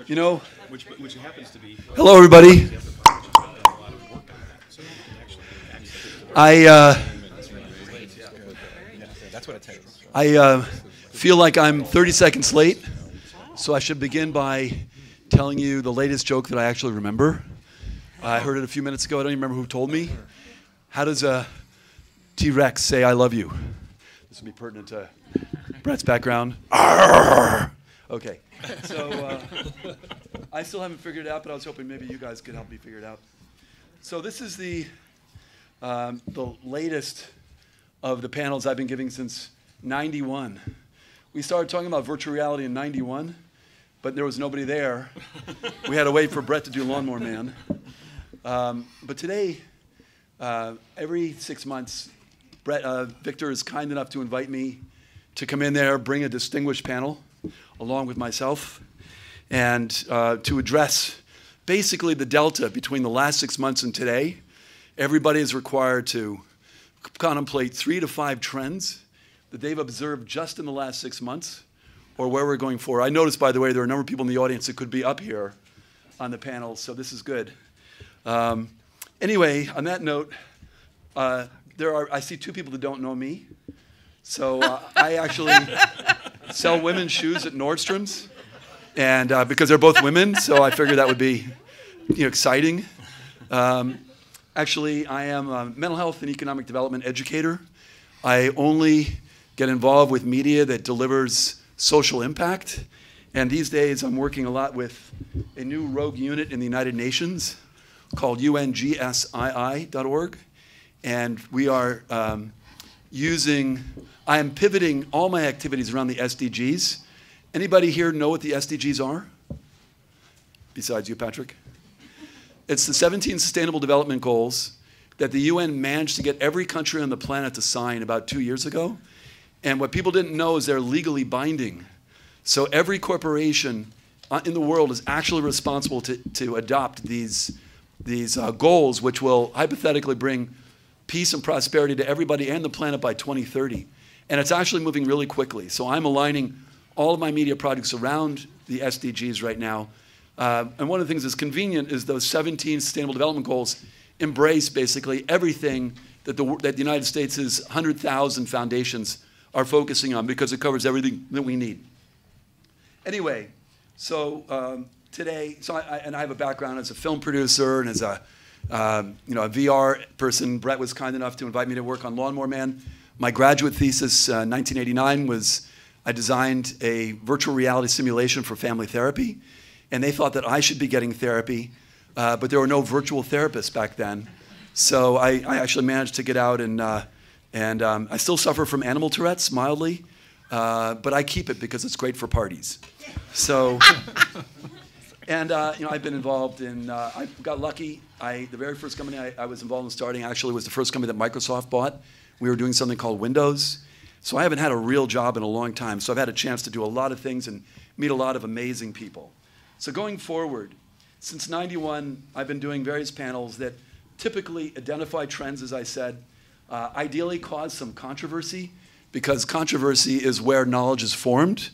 You know, which happens to be. hello everybody. I feel like I'm 30 seconds late, so I should begin by telling you the latest joke that I actually remember. I heard it a few minutes ago. I don't even remember who told me. How does a T-Rex say "I love you"? This would be pertinent to Brett's background. Arr! Okay, so I still haven't figured it out, but I was hoping maybe you guys could help me figure it out. So this is the latest of the panels I've been giving since '91. We started talking about virtual reality in '91, but there was nobody there. We had to wait for Brett to do Lawnmower Man. But today, every 6 months, Victor is kind enough to invite me to come in there, bring a distinguished panel along with myself, and to address basically the delta between the last 6 months and today. Everybody is required to contemplate 3 to 5 trends that they've observed just in the last 6 months, or where we're going forward. I noticed, by the way, there are a number of people in the audience that could be up here on the panel, so this is good. Anyway, on that note, I see 2 people that don't know me. So I actually sell women's shoes at Nordstrom's, and because they're both women, so I figured that would be exciting. Actually, I am a mental health and economic development educator. I only get involved with media that delivers social impact. And these days, I'm working a lot with a new rogue unit in the United Nations called UNGSII.org. And we are I am pivoting all my activities around the SDGs. Anybody here know what the SDGs are? Besides you, Patrick? It's the 17 Sustainable Development Goals that the UN managed to get every country on the planet to sign about 2 years ago. And what people didn't know is they're legally binding. So every corporation in the world is actually responsible to adopt these goals, which will hypothetically bring peace and prosperity to everybody and the planet by 2030. And it's actually moving really quickly. So I'm aligning all of my media projects around the SDGs right now. And one of the things that's convenient is those 17 Sustainable Development Goals embrace basically everything that the United States' 100,000 foundations are focusing on, because it covers everything that we need. Anyway, so today, I have a background as a film producer and as a VR person. Brett was kind enough to invite me to work on Lawnmower Man. My graduate thesis in 1989 was I designed a virtual reality simulation for family therapy. And they thought that I should be getting therapy, but there were no virtual therapists back then. So I actually managed to get out, and I still suffer from animal Tourette's mildly, but I keep it because it's great for parties. So, and I've been involved in, I got lucky. The very first company I was involved in starting actually was the first company that Microsoft bought. We were doing something called Windows. So I haven't had a real job in a long time. So I've had a chance to do a lot of things and meet a lot of amazing people. So going forward, since '91, I've been doing various panels that typically identify trends, as I said, ideally cause some controversy, because controversy is where knowledge is formed.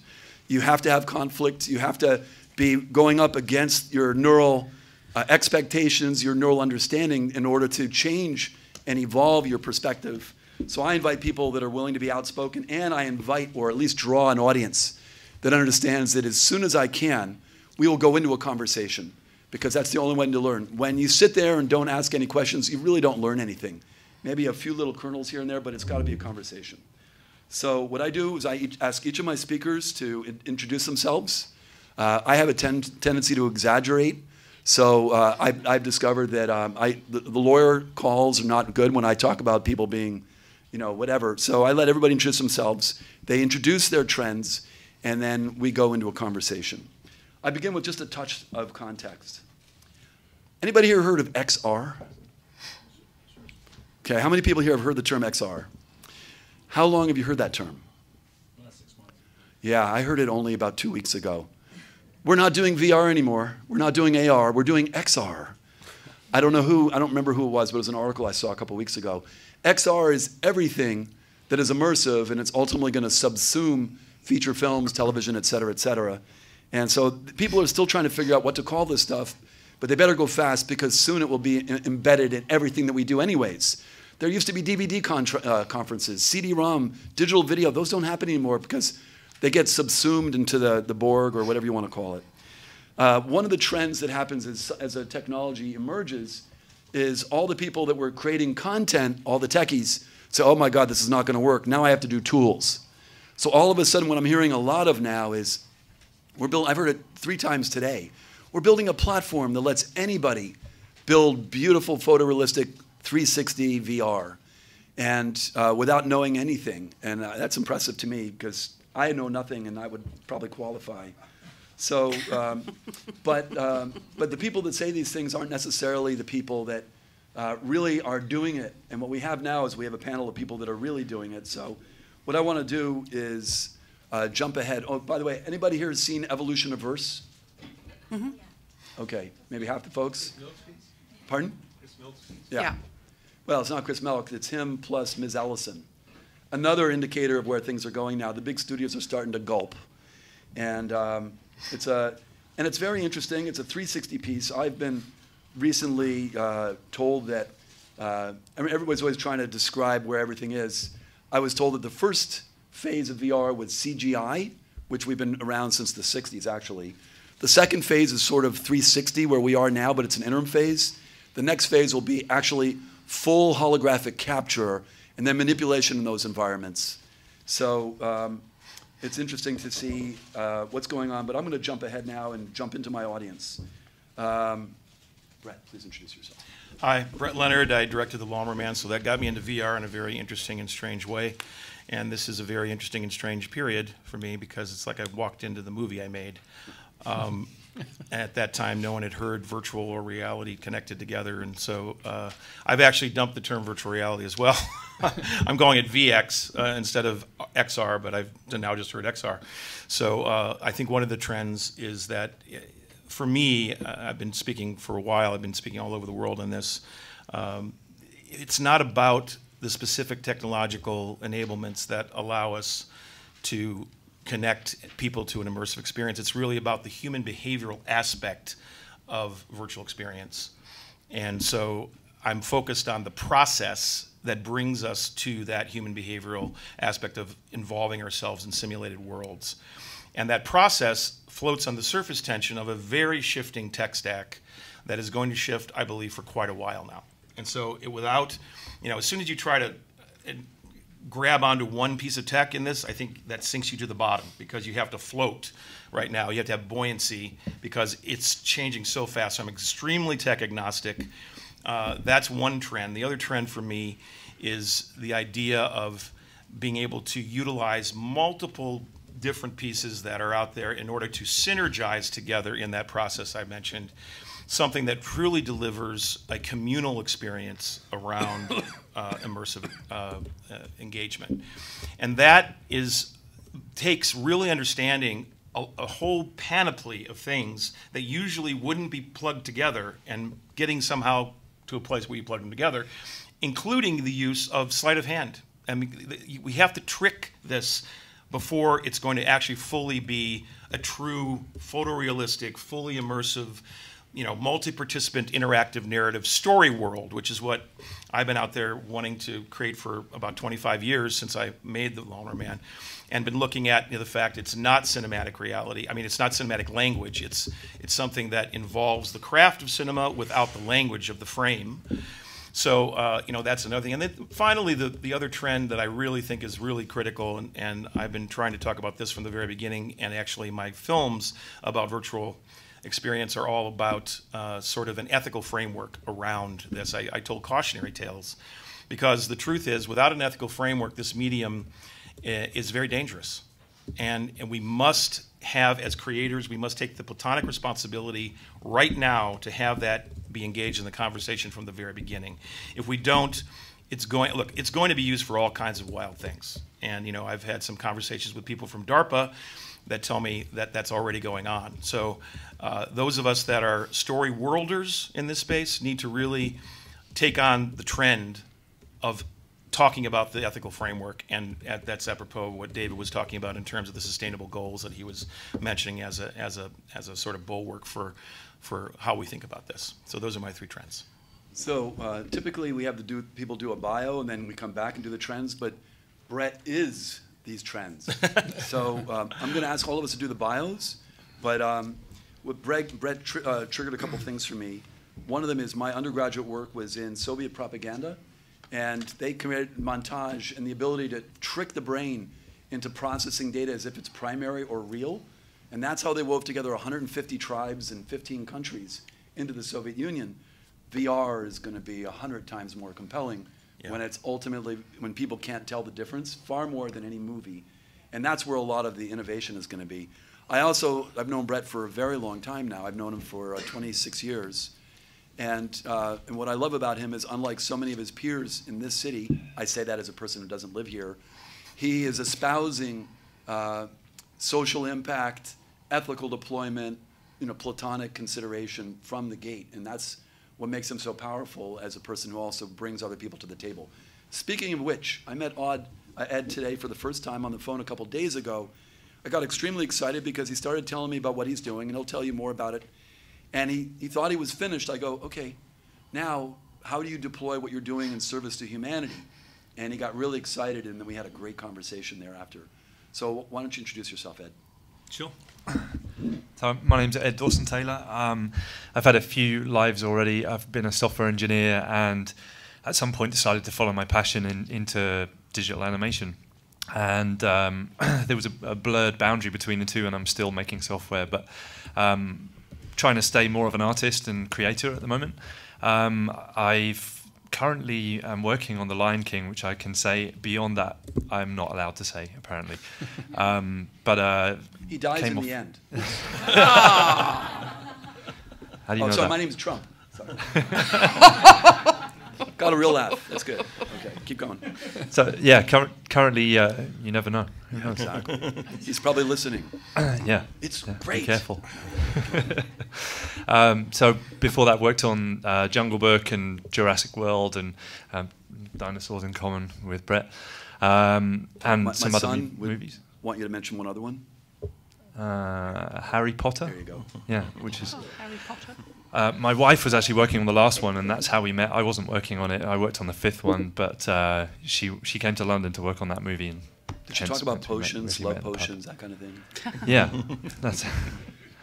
You have to have conflict. You have to be going up against your neural expectations, your neural understanding, in order to change and evolve your perspective. So I invite people that are willing to be outspoken, and I invite, or at least draw, an audience that understands that as soon as I can, we will go into a conversation, because that's the only way to learn. When you sit there and don't ask any questions, you really don't learn anything. Maybe a few little kernels here and there, but it's got to be a conversation. So what I do is I ask each of my speakers to introduce themselves. I have a tendency to exaggerate. So I've discovered that the lawyer calls are not good when I talk about people being, whatever. So I let everybody introduce themselves. They introduce their trends, and then we go into a conversation. I begin with just a touch of context. Anybody here heard of XR? Okay, how many people here have heard the term XR? How long have you heard that term? Last 6 months. Yeah, I heard it only about 2 weeks ago. We're not doing VR anymore. We're not doing AR. We're doing XR. I don't remember who it was, but it was an article I saw a couple weeks ago. XR is everything that is immersive, and it's ultimately going to subsume feature films, television, et cetera, et cetera. And so people are still trying to figure out what to call this stuff, but they better go fast because soon it will be embedded in everything that we do anyways. There used to be DVD conferences, CD-ROM, digital video. Those don't happen anymore because they get subsumed into the Borg or whatever you want to call it. One of the trends that happens as a technology emerges is all the people that were creating content, all the techies, say, oh my God, this is not going to work. Now I have to do tools. So all of a sudden what I'm hearing a lot of now is, I've heard it 3 times today, we're building a platform that lets anybody build beautiful photorealistic 360 VR and without knowing anything. And that's impressive to me because I know nothing and I would probably qualify. So, but the people that say these things aren't necessarily the people that really are doing it. And what we have now is we have a panel of people that are really doing it. So what I want to do is jump ahead. Oh, by the way, anybody here has seen Evolution of Verse? Mm-hmm. Okay, maybe half the folks. Pardon? Chris Milk's piece. Yeah. Well, it's not Chris Milk. It's him plus Ms. Ellison. Another indicator of where things are going now. The big studios are starting to gulp. And it's very interesting. It's a 360 piece. I've been recently told that, everybody's always trying to describe where everything is. I was told that the first phase of VR was CGI, which we've been around since the 60s, actually. The second phase is sort of 360, where we are now, but it's an interim phase. The next phase will be actually full holographic capture and then manipulation in those environments. So it's interesting to see what's going on, but I'm going to jump ahead now and jump into my audience. Brett, please introduce yourself. Hi, Brett Leonard. I directed The Lawnmower Man, so that got me into VR in a very interesting and strange way. And this is a very interesting and strange period for me because it's like I walked into the movie I made. At that time, no one had heard virtual or reality connected together, and so I've actually dumped the term virtual reality as well. I'm going at VX instead of XR, but I've now just heard XR. So I think one of the trends is that, for me, I've been speaking for a while, I've been speaking all over the world on this, it's not about the specific technological enablements that allow us to connect people to an immersive experience. It's really about the human behavioral aspect of virtual experience. And so I'm focused on the process that brings us to that human behavioral aspect of involving ourselves in simulated worlds. And that process floats on the surface tension of a very shifting tech stack that is going to shift, I believe, for quite a while now. And so without, as soon as you try to grab onto one piece of tech in this, I think that sinks you to the bottom because you have to float right now. You have to have buoyancy because it's changing so fast. So I'm extremely tech agnostic. That's one trend. The other trend for me is the idea of being able to utilize multiple different pieces that are out there in order to synergize together in that process I mentioned. Something that truly delivers a communal experience around immersive engagement. And that takes really understanding a whole panoply of things that usually wouldn't be plugged together and getting somehow to a place where you plug them together, including the use of sleight of hand. I mean, we have to trick this before it's going to actually fully be a true photorealistic, fully immersive, multi-participant interactive narrative story world, which is what I've been out there wanting to create for about 25 years since I made The Lawnmower Man, and been looking at the fact it's not cinematic reality. I mean, it's not cinematic language. It's something that involves the craft of cinema without the language of the frame. So, that's another thing. And then finally, the other trend that I really think is really critical, and I've been trying to talk about this from the very beginning, and actually my films about virtual experience are all about sort of an ethical framework around this. I told cautionary tales because the truth is, without an ethical framework, this medium is very dangerous. And we must have, as creators, we must take the platonic responsibility right now to have that be engaged in the conversation from the very beginning. If we don't, it's going to be used for all kinds of wild things. And I've had some conversations with people from DARPA that tell me that that's already going on. So those of us that are story worlders in this space need to really take on the trend of talking about the ethical framework, and that's apropos what David was talking about in terms of the sustainable goals that he was mentioning as a sort of bulwark for how we think about this. So those are my 3 trends. So typically we have people do a bio and then we come back and do the trends, but Brett is these trends. So I'm going to ask all of us to do the bios, but what Brett triggered a couple things for me. One of them is my undergraduate work was in Soviet propaganda, and they created montage and the ability to trick the brain into processing data as if it's primary or real. And that's how they wove together 150 tribes in 15 countries into the Soviet Union. VR is going to be 100 times more compelling when it's ultimately, when people can't tell the difference, far more than any movie. And that's where a lot of the innovation is going to be. I've known Brett for a very long time now. I've known him for 26 years. And what I love about him is, unlike so many of his peers in this city, I say that as a person who doesn't live here, he is espousing social impact, ethical deployment, platonic consideration from the gate. And that's what makes him so powerful as a person who also brings other people to the table. Speaking of which, I met Ed today for the first time on the phone a couple days ago. I got extremely excited because he started telling me about what he's doing, and he'll tell you more about it. And he thought he was finished. I go, okay, now how do you deploy what you're doing in service to humanity? And he got really excited, and then we had a great conversation thereafter. So why don't you introduce yourself, Ed? Sure. So my name's Ed Dawson-Taylor. I've had a few lives already. I've been a software engineer and at some point decided to follow my passion into digital animation. And there was a blurred boundary between the two, and I'm still making software, but trying to stay more of an artist and creator at the moment. I've currently am working on The Lion King, which I can say. Beyond that, I'm not allowed to say, apparently. But he dies in the end. How do you know sorry, that? my name's Trump. Sorry. Got a real laugh. That's good. Okay, keep going. So yeah, currently you never know. Who knows? Exactly. He's probably listening. Yeah. It's yeah, great. Be careful. So before that, worked on Jungle Book and Jurassic World and Dinosaurs in Common with Brett, and some other movies. Want you to mention one other one? Harry Potter. There you go. Yeah, which is. Harry Potter. My wife was actually working on the last one, and that's how we met. I wasn't working on it. I worked on the 5th one, but she came to London to work on that movie. And did you talk about potions, love potions, that kind of thing? Yeah, that's.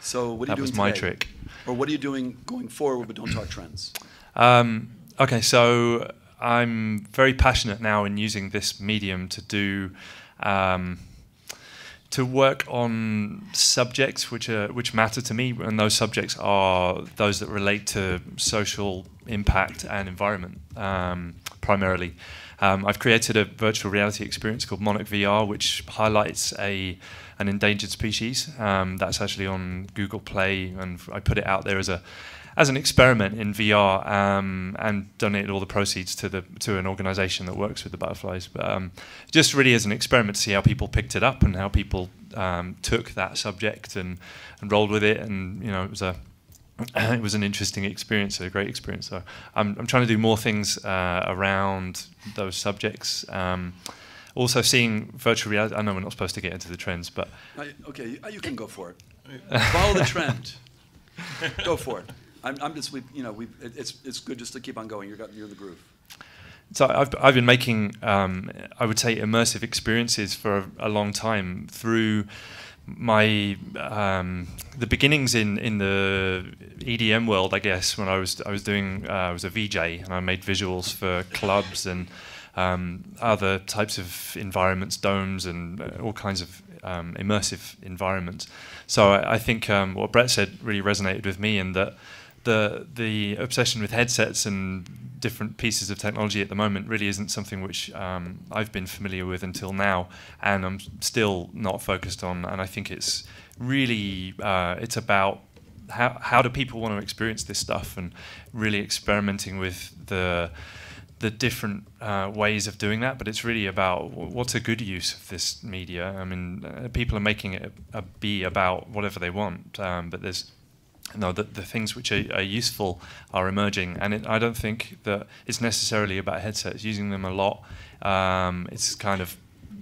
So what are you doing That was today? my trick. Or what are you doing going forward? But don't talk trends. Okay, so I'm very passionate now in using this medium to do. To work on subjects which matter to me, and those subjects are those that relate to social impact and environment, primarily. I've created a virtual reality experience called Monarch VR, which highlights an endangered species. That's actually on Google Play, and I put it out there as an experiment in VR, and donated all the proceeds to an organisation that works with the butterflies. But just really as an experiment to see how people picked it up and how people took that subject and rolled with it, and it was an interesting experience, a great experience. So I'm trying to do more things around those subjects. Also seeing virtual reality. I know we're not supposed to get into the trends, but okay, you can go for it. Follow the trend. Go for it. I'm just, it's good just to keep on going. You're in the groove. So I've been making, I would say, immersive experiences for a long time through my the beginnings in the EDM world, I guess. When I was a VJ, and I made visuals for clubs and other types of environments, domes, and all kinds of immersive environments. So I think what Brett said really resonated with me, in that the obsession with headsets and different pieces of technology at the moment really isn't something which I've been familiar with until now, and I'm still not focused on. And I think it's really it's about how do people want to experience this stuff, and really experimenting with the different ways of doing that. But it's really about what's a good use of this media. I mean, people are making it be about whatever they want, but there's no, the things which are useful are emerging, and I don't think that it's necessarily about headsets. Using them a lot, it's kind of,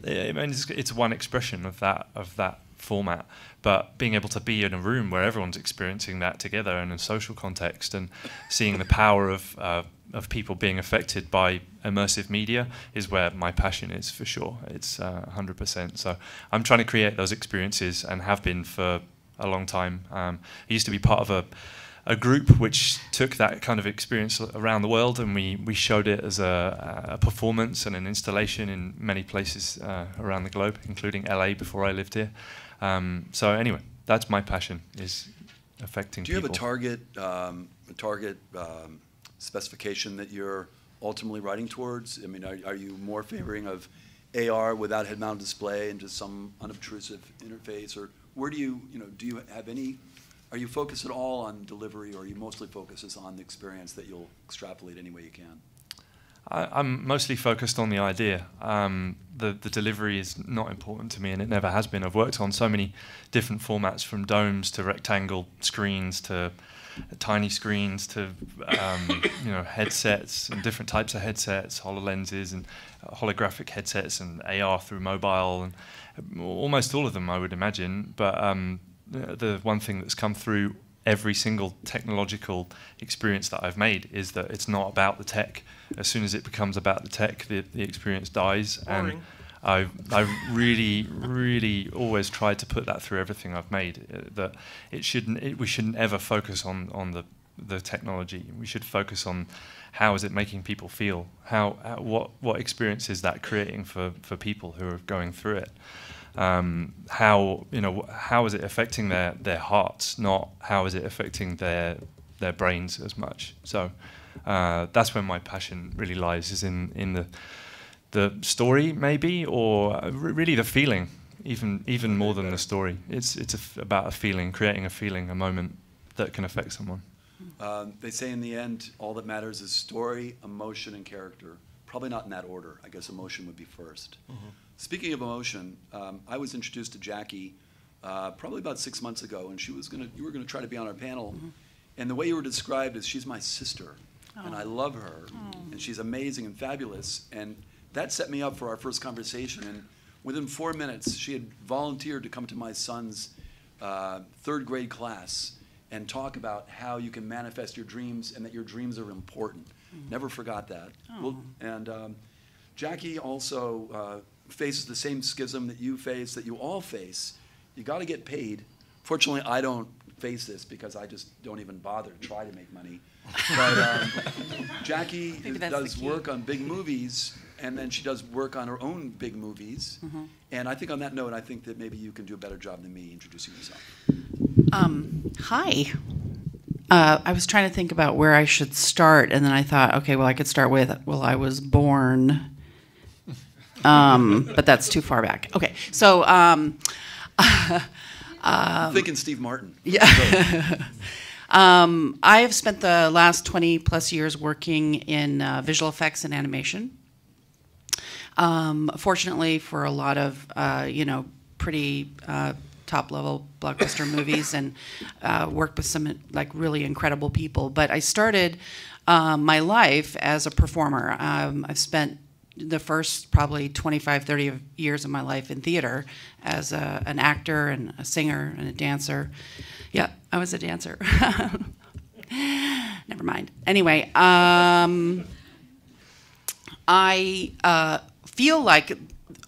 I mean, it's one expression of that format. But being able to be in a room where everyone's experiencing that together in a social context, and seeing the power of people being affected by immersive media is where my passion is, for sure. It's 100%. So I'm trying to create those experiences, and have been for a long time. I used to be part of a group which took that kind of experience around the world, and we showed it as a performance and an installation in many places around the globe, including LA before I lived here. So anyway, that's my passion, is affecting people. Do you have a target specification that you're ultimately writing towards? I mean, are you more favoring of AR without head-mounted display and just some unobtrusive interface, or where do you have any? Are you focused at all on delivery, or are you mostly focused on the experience that you'll extrapolate any way you can? I'm mostly focused on the idea. The delivery is not important to me, and it never has been. I've worked on so many different formats, from domes to rectangle screens to tiny screens to headsets and different types of headsets, HoloLenses and holographic headsets, and AR through mobile, and almost all of them, I would imagine. But the one thing that's come through every single technological experience that I've made is that it's not about the tech. As soon as it becomes about the tech, the experience dies. Boring. And I really, really always tried to put that through everything I've made. That we shouldn't ever focus on the technology. We should focus on how is it making people feel. What experience is that creating for people who are going through it. How is it affecting their hearts, not how is it affecting their brains as much. So that's where my passion really lies, is in the story, maybe, or really the feeling, even more than the story. It's about a feeling, creating a feeling, a moment that can affect someone. They say in the end, all that matters is story, emotion, and character. Probably not in that order. I guess emotion would be first. Mm-hmm. Speaking of emotion, I was introduced to Jackie probably about 6 months ago, and you were gonna try to be on our panel. Mm-hmm. And the way you were described is, she's my sister, and I love her, and she's amazing and fabulous. And that set me up for our first conversation. And within 4 minutes, she had volunteered to come to my son's third grade class and talk about how you can manifest your dreams, and that your dreams are important. Mm-hmm. Never forgot that. Well, and Jackie also faces the same schism that you face, that you all face. You got to get paid. Fortunately, I don't face this because I just don't even bother to try to make money. But Jackie does work on big movies, and then she does work on her own big movies. Mm-hmm. And I think on that note, I think that maybe you can do a better job than me introducing yourself. Hi. I was trying to think about where I should start, and then I thought, okay, well, I could start with, well, I was born. But that's too far back. Okay, so thinking Steve Martin. Yeah. I have spent the last 20 plus years working in visual effects and animation. Fortunately, for a lot of pretty top level blockbuster movies, and worked with some really incredible people. But I started my life as a performer. I've spent the first probably 25, 30 years of my life in theater as an actor and a singer and a dancer. Yeah, I was a dancer. Never mind. Anyway, I feel like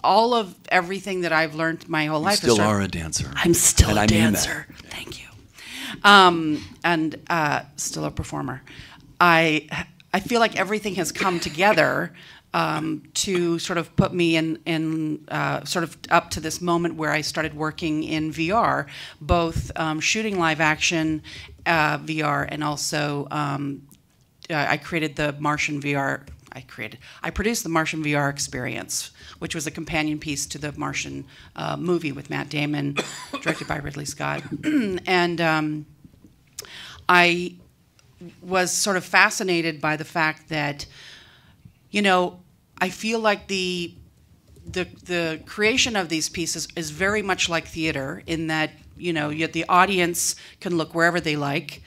all of everything that I've learned my whole life. You still are a dancer. I'm still a dancer. Thank you. And still a performer. I feel like everything has come together to sort of put me in sort of up to this moment where I started working in VR, both shooting live action VR, and also I created the Martian VR. I produced the Martian VR experience, which was a companion piece to the Martian movie with Matt Damon, directed by Ridley Scott. And I was sort of fascinated by the fact that, I feel like the creation of these pieces is very much like theater, in that the audience can look wherever they like.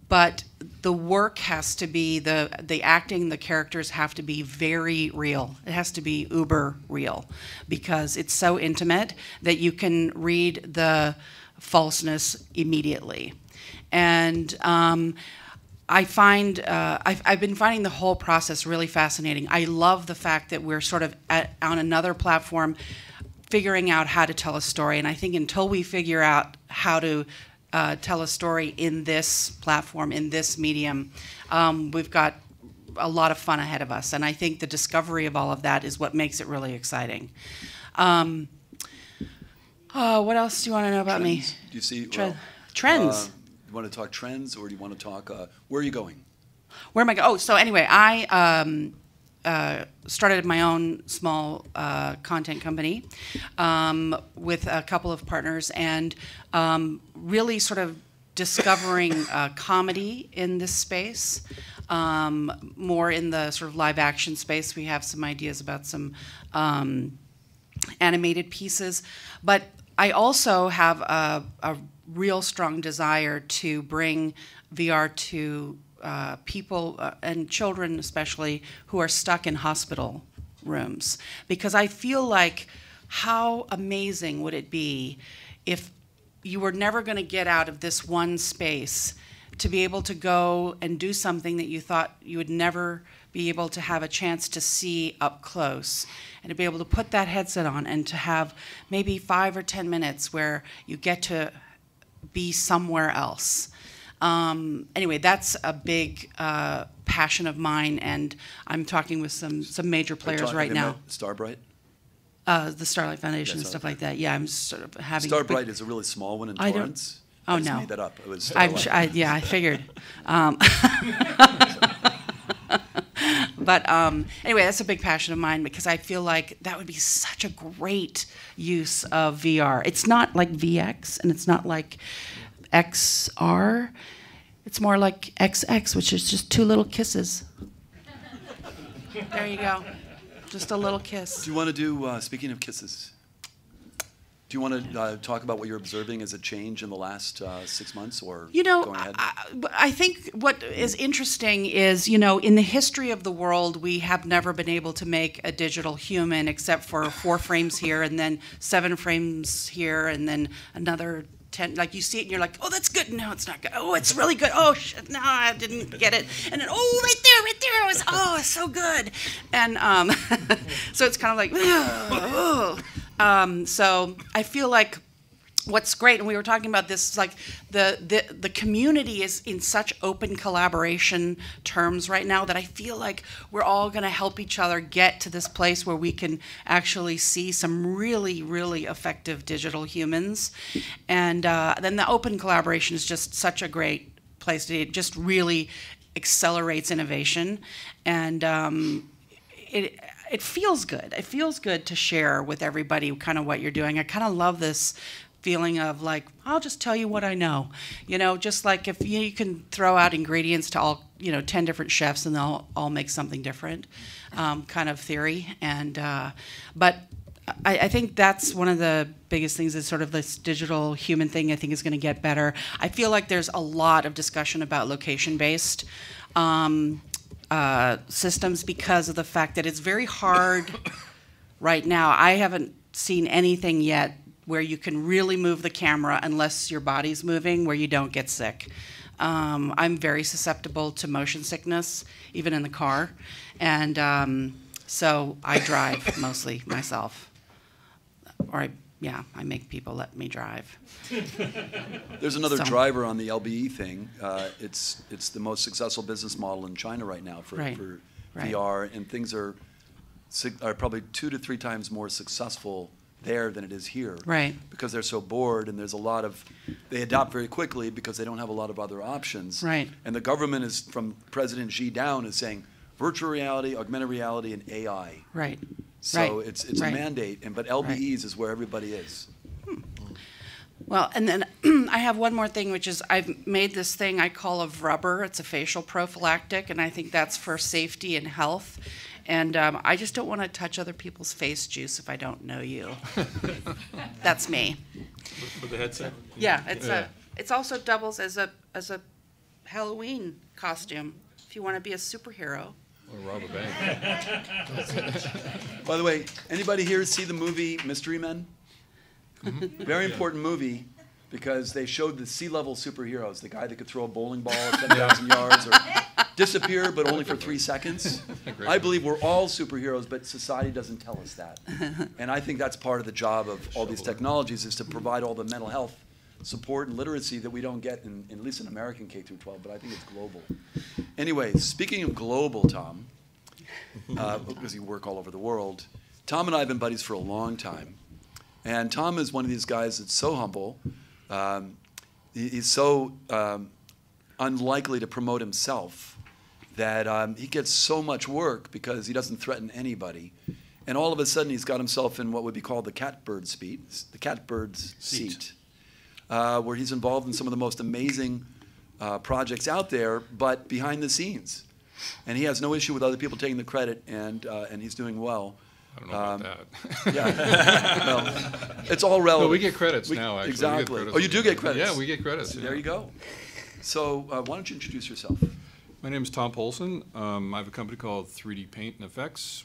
But the work has to be, the acting, the characters have to be very real. It has to be uber real, because it's so intimate that you can read the falseness immediately. And I find, I've been finding the whole process really fascinating. I love the fact that we're sort of on another platform figuring out how to tell a story. And I think until we figure out how to tell a story in this platform, in this medium, we've got a lot of fun ahead of us. And I think the discovery of all of that is what makes it really exciting. What else do you want to know about me? Do you see Trends. You want to talk trends, or do you want to talk? Where are you going? Where am I going? Oh, so anyway, I started my own small content company with a couple of partners, and really sort of discovering comedy in this space, more in the sort of live action space. We have some ideas about some animated pieces, but I also have a real strong desire to bring VR to people and children especially who are stuck in hospital rooms, because I feel like how amazing would it be if you were never going to get out of this one space to be able to go and do something that you thought you would never be able to have a chance to see up close, and to be able to put that headset on and to have maybe 5 or 10 minutes where you get to be somewhere else. Anyway, that's a big passion of mine, and I'm talking with some major players right now. Starbright? The Starlight Foundation and stuff like that. Yeah, I'm sort of having... Starbright is a really small one in Torrance. I just made that up. It was yeah, I figured. But anyway, that's a big passion of mine, because I feel like that would be such a great use of VR. It's not like VX, and it's not like XR. It's more like XX, which is just 2 little kisses. There you go. Just a little kiss. Do you want to do, speaking of kisses, do you want to talk about what you're observing as a change in the last 6 months, or going ahead? I think what is interesting is, in the history of the world, we have never been able to make a digital human except for 4 frames here, and then 7 frames here, and then another 10. Like, you see it and you're like, oh, that's good. No, it's not good. Oh, it's really good. Oh, shit, no, I didn't get it. And then, oh, right there, it was, oh, it's so good. And so it's kind of like, oh. So I feel like what's great, and we were talking about this, like the community is in such open collaboration terms right now that I feel like we're all going to help each other get to this place where we can actually see some really, really effective digital humans. And then the open collaboration is just such a great place it just really accelerates innovation. And it feels good. It feels good to share with everybody kind of what you're doing. I kind of love this feeling of like, I'll just tell you what I know. Just like if you can throw out ingredients to all, 10 different chefs and they'll all make something different, kind of theory. And but I think that's one of the biggest things is sort of this digital human thing I think is going to get better. I feel like there's a lot of discussion about location-based systems because of the fact that it's very hard right now. I haven't seen anything yet where you can really move the camera unless your body's moving, where you don't get sick. I'm very susceptible to motion sickness, even in the car. And so I drive mostly myself. Or I make people let me drive. There's another driver on the LBE thing. It's the most successful business model in China right now for VR, and things are probably 2 to 3 times more successful there than it is here. Right. Because they're so bored, and there's a lot of, they adopt very quickly because they don't have a lot of other options. Right. And the government is, from President Xi down, is saying virtual reality, augmented reality, and AI. Right. So it's a mandate, but LBEs is where everybody is. Well, and then I have one more thing, which is I've made this thing I call a rubber. It's a facial prophylactic, and I think that's for safety and health. And I just don't want to touch other people's face juice if I don't know you. That's me. With the headset? Yeah, it's also doubles as a Halloween costume if you want to be a superhero. Or rob a bank. By the way, anybody here see the movie Mystery Men? Very important movie because they showed the sea-level superheroes, the guy that could throw a bowling ball at 10,000 yards or disappear, but only for 3 seconds. I believe we're all superheroes, but society doesn't tell us that. And I think that's part of the job of all these technologies is to provide all the mental health support and literacy that we don't get in at least in American K through 12, but I think it's global. Anyway, speaking of global, Tom, because you work all over the world, Tom and I have been buddies for a long time. And Tom is one of these guys that's so humble. He's so unlikely to promote himself that he gets so much work because he doesn't threaten anybody. And all of a sudden, he's got himself in what would be called the catbird's seat. Where he's involved in some of the most amazing projects out there, but behind the scenes. And he has no issue with other people taking the credit, and he's doing well. I don't know about that. Yeah, well, it's all relevant. No, we get credits now, actually. Exactly. We get credits. Oh, you do get credits? Yeah, we get credits. So there you go. So why don't you introduce yourself? My name is Tom Polson. I have a company called 3D Paint and Effects.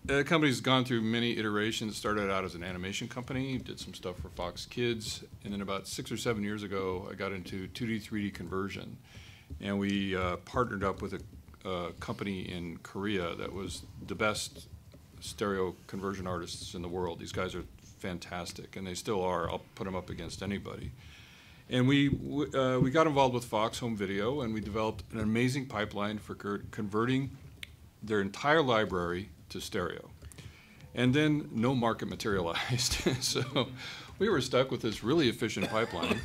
The company's gone through many iterations. Started out as an animation company, did some stuff for Fox Kids, and then about 6 or 7 years ago, I got into 2D, 3D conversion. And we partnered up with a company in Korea that was the best stereo conversion artists in the world. These guys are fantastic, and they still are. I'll put them up against anybody. And we got involved with Fox Home Video, and we developed an amazing pipeline for converting their entire library to stereo. And then no market materialized. So we were stuck with this really efficient pipeline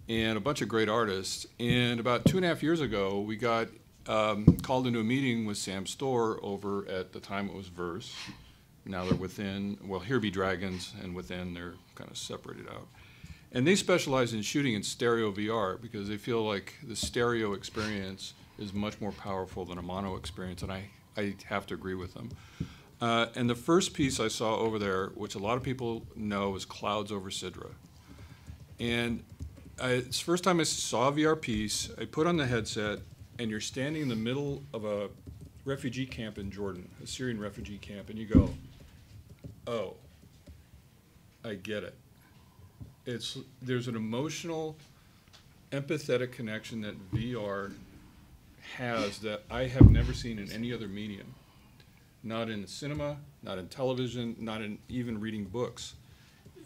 and a bunch of great artists. And about 2.5 years ago, we got called into a meeting with Sam Storr over at the time it was Verse. Now they're within, well, Here Be Dragons, and within they're kind of separated out. And they specialize in shooting in stereo VR because they feel like the stereo experience is much more powerful than a mono experience, and I have to agree with them. And the first piece I saw over there, which a lot of people know, is Clouds over Sidra. And it's the first time I saw a VR piece. I put on the headset, and you're standing in the middle of a refugee camp in Jordan, a Syrian refugee camp, and you go, oh, I get it. There's an emotional, empathetic connection that VR has that I have never seen in any other medium. Not in cinema, not in television, not in even reading books.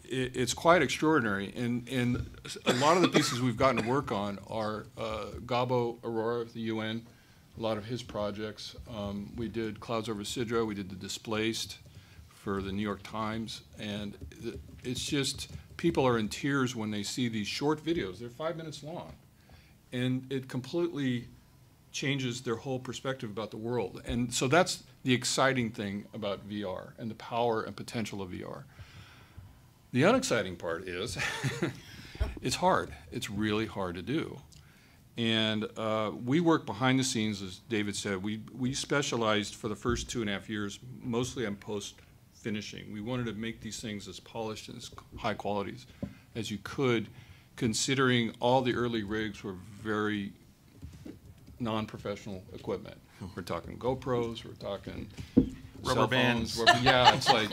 It's quite extraordinary, and a lot of the pieces we've gotten to work on are Gabo Aurora of the UN, a lot of his projects. We did Clouds over Sidra, we did The Displaced for the New York Times, and it's just, people are in tears when they see these short videos. They're 5 minutes long, and it completely changes their whole perspective about the world. And so that's the exciting thing about VR and the power and potential of VR. The unexciting part is it's hard. It's really hard to do. And we work behind the scenes, as David said. We specialized for the first 2.5 years mostly on post-finishing. We wanted to make these things as polished and as high qualities as you could, considering all the early rigs were very non-professional equipment. We're talking GoPros, we're talking Rubber bands. Yeah, it's like,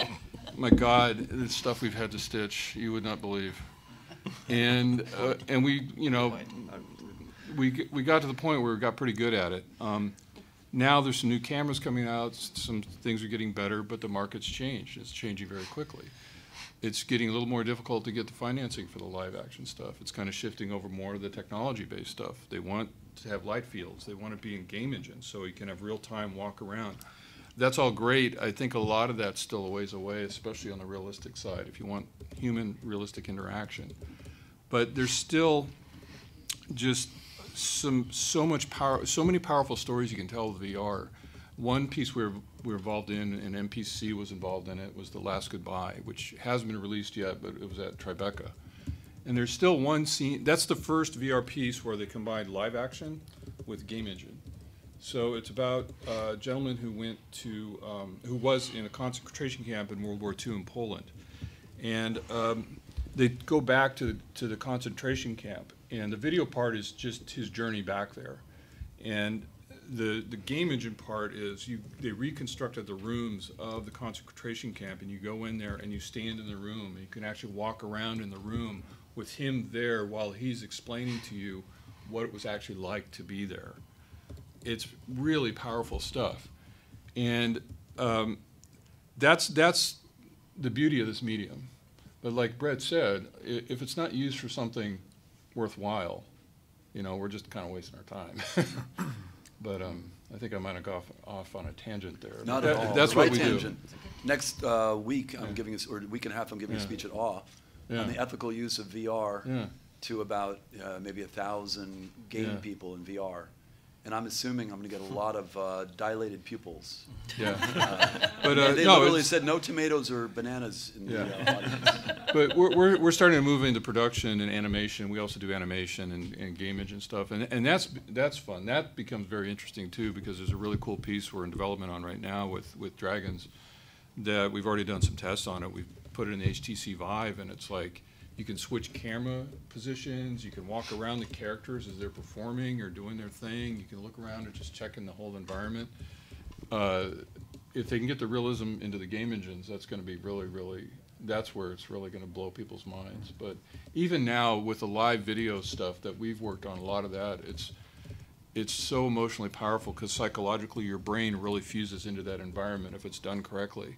my God, the stuff we've had to stitch, you would not believe. And we, you know, we got to the point where we got pretty good at it. Now there's some new cameras coming out, some things are getting better, but the market's changed. It's changing very quickly. It's getting a little more difficult to get the financing for the live action stuff. It's kind of shifting over more to the technology-based stuff. They want to have light fields. They want to be in game engines so you can have real-time walk around. That's all great. I think a lot of that's still a ways away, especially on the realistic side, if you want human realistic interaction. But there's still just so much power, so many powerful stories you can tell with VR. One piece we're involved in, and MPC was involved in it, was The Last Goodbye, which hasn't been released yet, but it was at Tribeca. And there's still one scene, that's the first VR piece where they combined live action with game engine. So it's about a gentleman who went to, who was in a concentration camp in World War II in Poland. And they go back to the concentration camp, and the video part is just his journey back there. And the game engine part is they reconstructed the rooms of the concentration camp, and you go in there and you stand in the room, and you can actually walk around in the room with him there while he's explaining to you what it was actually like to be there. It's really powerful stuff. And that's the beauty of this medium. But like Brett said, if it's not used for something worthwhile, we're just kind of wasting our time. But I think I might have gone off on a tangent there. Not at all. That's The what right we tangent. do. Next week, I'm giving us, or week and a half, I'm giving a speech at AWE on the ethical use of VR to about maybe 1,000 game people in VR. And I'm assuming I'm going to get a lot of dilated pupils. Yeah. But They literally said no tomatoes or bananas in the audience. But we're starting to move into production and animation. We also do animation and game engine stuff, and that's fun. That becomes very interesting too, because there's a really cool piece we're in development on right now with Dragons that we've already done some tests on it. We've put it in the HTC Vive, and it's like you can switch camera positions. You can walk around the characters as they're performing or doing their thing. You can look around and just check in the whole environment. If they can get the realism into the game engines, that's going to be really, really, that's where it's really going to blow people's minds. But even now with the live video stuff that we've worked on, a lot of that, it's so emotionally powerful because psychologically your brain really fuses into that environment if it's done correctly.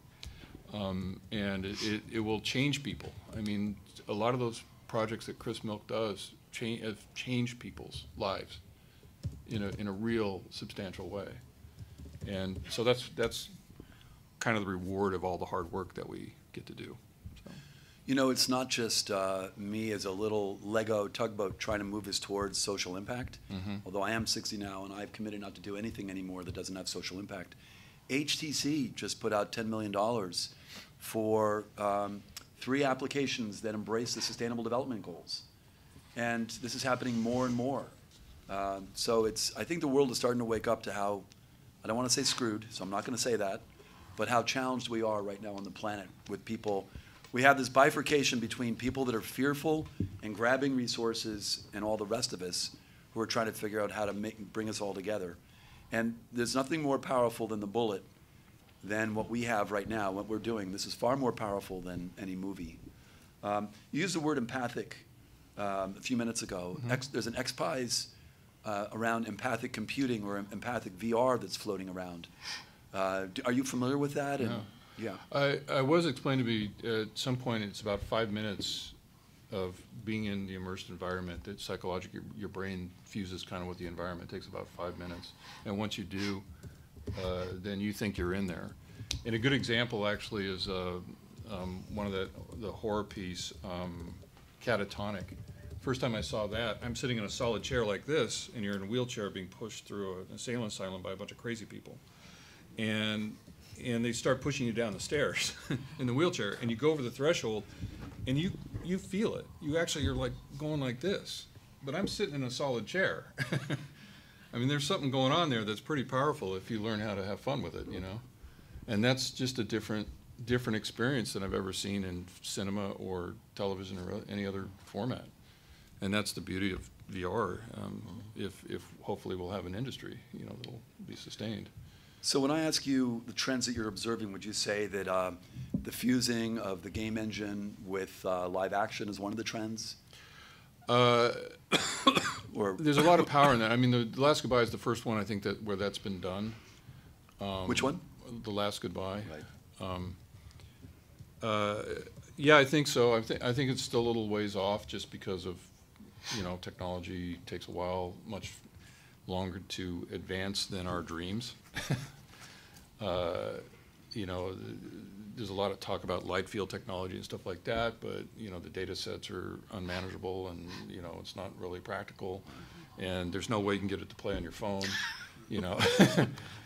And it will change people. I mean, a lot of those projects that Chris Milk does have changed people's lives in a real substantial way. And so that's kind of the reward of all the hard work that we get to do. So. It's not just me as a little Lego tugboat trying to move us towards social impact, although I am 60 now and I've committed not to do anything anymore that doesn't have social impact. HTC just put out $10 million for 3 applications that embrace the Sustainable Development Goals. And this is happening more and more. So I think the world is starting to wake up to how, I don't want to say screwed, so I'm not going to say that, but how challenged we are right now on the planet with people. We have this bifurcation between people that are fearful and grabbing resources and all the rest of us who are trying to figure out how to bring us all together. And there's nothing more powerful than the bullet than what we have right now, what we're doing. This is far more powerful than any movie. You used the word empathic a few minutes ago. There's an XPIES around empathic computing or empathic VR that's floating around. Are you familiar with that? And, yeah. I was explained to me at some point it's about 5 minutes of being in the immersed environment that psychologically your brain fuses kind of with the environment. It takes about 5 minutes. And once you do, then you think you're in there. And a good example actually is one of the horror piece, Catatonic. First time I saw that, I'm sitting in a solid chair like this, and you're in a wheelchair being pushed through an assailant asylum by a bunch of crazy people. And they start pushing you down the stairs in the wheelchair, and you go over the threshold, and you feel it. You're like going like this. But I'm sitting in a solid chair. I mean, there's something going on there that's pretty powerful if you learn how to have fun with it, And that's just a different experience than I've ever seen in cinema or television or any other format. And that's the beauty of VR, if hopefully we'll have an industry, that'll be sustained. So when I ask you the trends that you're observing, would you say that the fusing of the game engine with live action is one of the trends? Or there's a lot of power in that. I mean, The Last Goodbye is the first one I think where that's been done. Which one? The Last Goodbye. Right. Yeah, I think so. I think it's still a little ways off just because of, technology takes a while, much longer to advance than our dreams. There's a lot of talk about light field technology and stuff like that, but the data sets are unmanageable, and it's not really practical, and there's no way you can get it to play on your phone.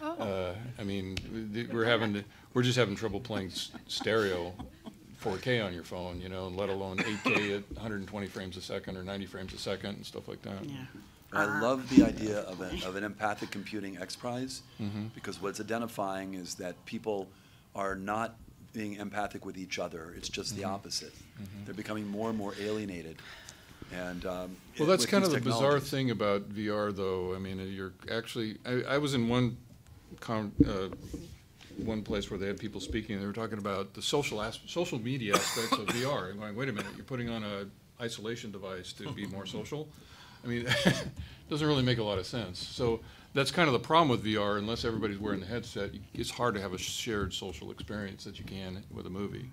I mean, we're just having trouble playing stereo 4K on your phone, you know, let alone 8K at 120 frames a second or 90 frames a second and stuff like that. Yeah. I love the idea of an empathic computing X Prize, because what's identifying is that people are not being empathic with each other. It's just the opposite. They're becoming more and more alienated. And Well, that's with kind of these the bizarre technologies. thing about VR, though. I mean, you're actually, I was in one place where they had people speaking, and they were talking about the social media aspects of VR. And going, wait a minute, you're putting on a isolation device to be more social? I mean, it doesn't really make a lot of sense. So that's kind of the problem with VR. Unless everybody's wearing the headset, it's hard to have a shared social experience that you can with a movie.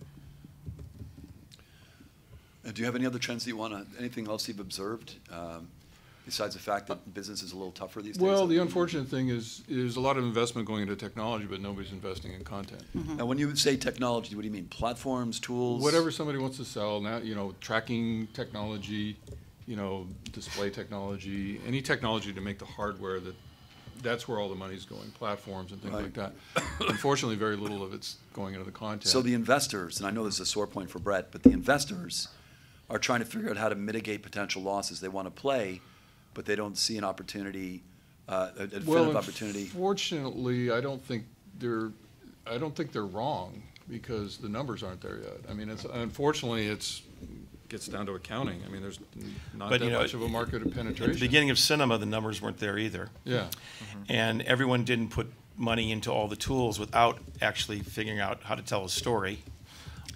Do you have any other trends that you want to, anything else you've observed, besides the fact that business is a little tougher these days? Well, the unfortunate thing is there's a lot of investment going into technology, but nobody's investing in content. Now, when you say technology, what do you mean? Platforms, tools? Whatever somebody wants to sell now, you know, tracking technology, you know, display technology, any technology to make the hardware that's where all the money's going, platforms and things like that. Unfortunately, very little of it's going into the content. So the investors, and I know this is a sore point for Brett, but the investors are trying to figure out how to mitigate potential losses. They want to play, but they don't see an opportunity, a definitive opportunity. Fortunately, I don't think they're wrong, because the numbers aren't there yet. I mean, unfortunately gets down to accounting. I mean, there's not that much of a market of penetration. At the beginning of cinema, the numbers weren't there either. Yeah. And everyone didn't put money into all the tools without actually figuring out how to tell a story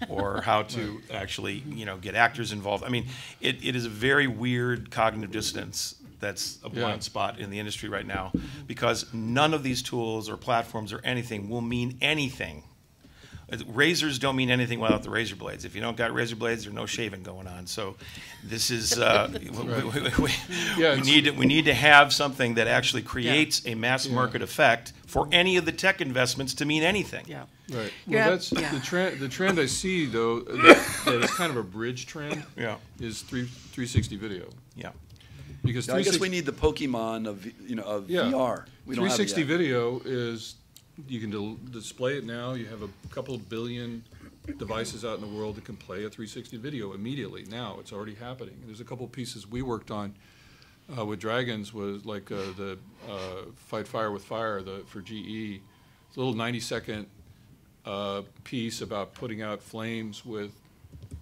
or how to actually, you know, get actors involved. I mean, it is a very weird cognitive dissonance that's a blind spot in the industry right now, because none of these tools or platforms or anything will mean anything. Razors don't mean anything without the razor blades. If you don't got razor blades, there's no shaving going on. So this is we need to have something that actually creates a mass market effect for any of the tech investments to mean anything. Yeah. Right. You're Well, up- that's yeah. the trend. The trend I see, though, that is kind of a bridge trend. Yeah. Is 360 video, Yeah. because Now, I guess 360 we need the Pokemon of Yeah. VR. We don't have it 360 yet. video is, you can display it now. You have a couple of billion devices out in the world that can play a 360 video immediately. Now it's already happening. There's a couple of pieces we worked on with Dragons, was like the Fight Fire with Fire for GE. It's a little 90-second piece about putting out flames with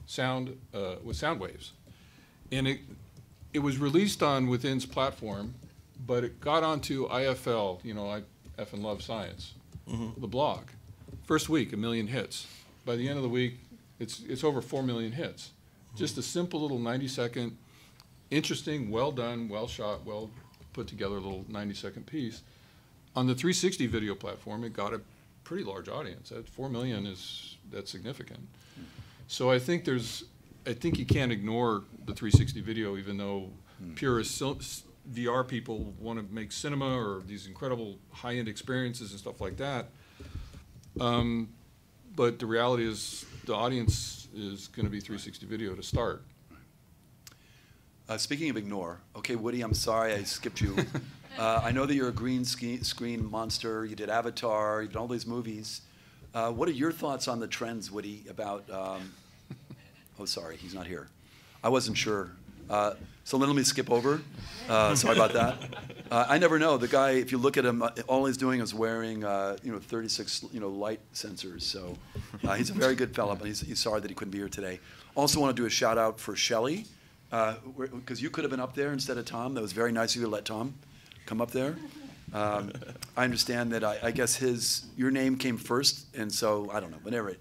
sound waves, and it was released on Within's platform, but it got onto IFL. You know, I effing love science. The blog. First week, 1 million hits. By the end of the week, it's over 4 million hits. Just a simple little 90-second, interesting, well done, well shot, well put together little 90-second piece. On the 360 video platform, it got a pretty large audience. At 4 million that's significant. So I think you can't ignore the 360 video, even though purist VR people want to make cinema or these incredible high-end experiences and stuff like that. But the reality is the audience is going to be 360 video to start. Speaking of ignore, okay, Woody, I'm sorry I skipped you. I know that you're a green screen monster. You did Avatar. You've done all these movies. What are your thoughts on the trends, Woody, about... oh, sorry, he's not here. I wasn't sure. So let me skip over. Sorry about that. I never know. The guy, if you look at him, all he's doing is wearing, 36, light sensors. So he's a very good fellow, but he's sorry that he couldn't be here today. Also want to do a shout out for Shelley, because you could have been up there instead of Tom. That was very nice of you to let Tom come up there. I understand that I guess your name came first, and so I don't know, whatever.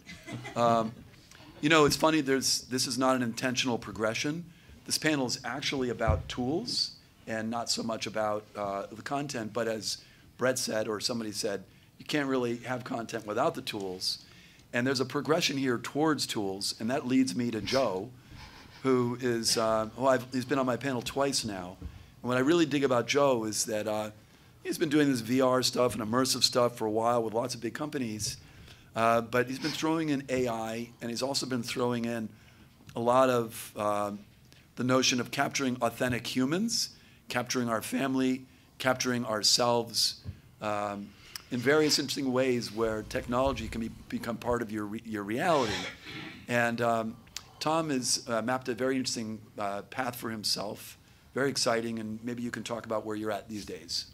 It's funny. This is not an intentional progression. This panel is actually about tools and not so much about the content. But as Brett said, or somebody said, you can't really have content without the tools. And there's a progression here towards tools, and that leads me to Joe, who is he's been on my panel twice now. And what I really dig about Joe is that he's been doing this VR stuff and immersive stuff for a while with lots of big companies. But he's been throwing in AI, and he's also been throwing in a lot of the notion of capturing authentic humans, capturing our family, capturing ourselves in various interesting ways where technology can become part of your reality. And Tom has mapped a very interesting path for himself, very exciting, and maybe you can talk about where you're at these days.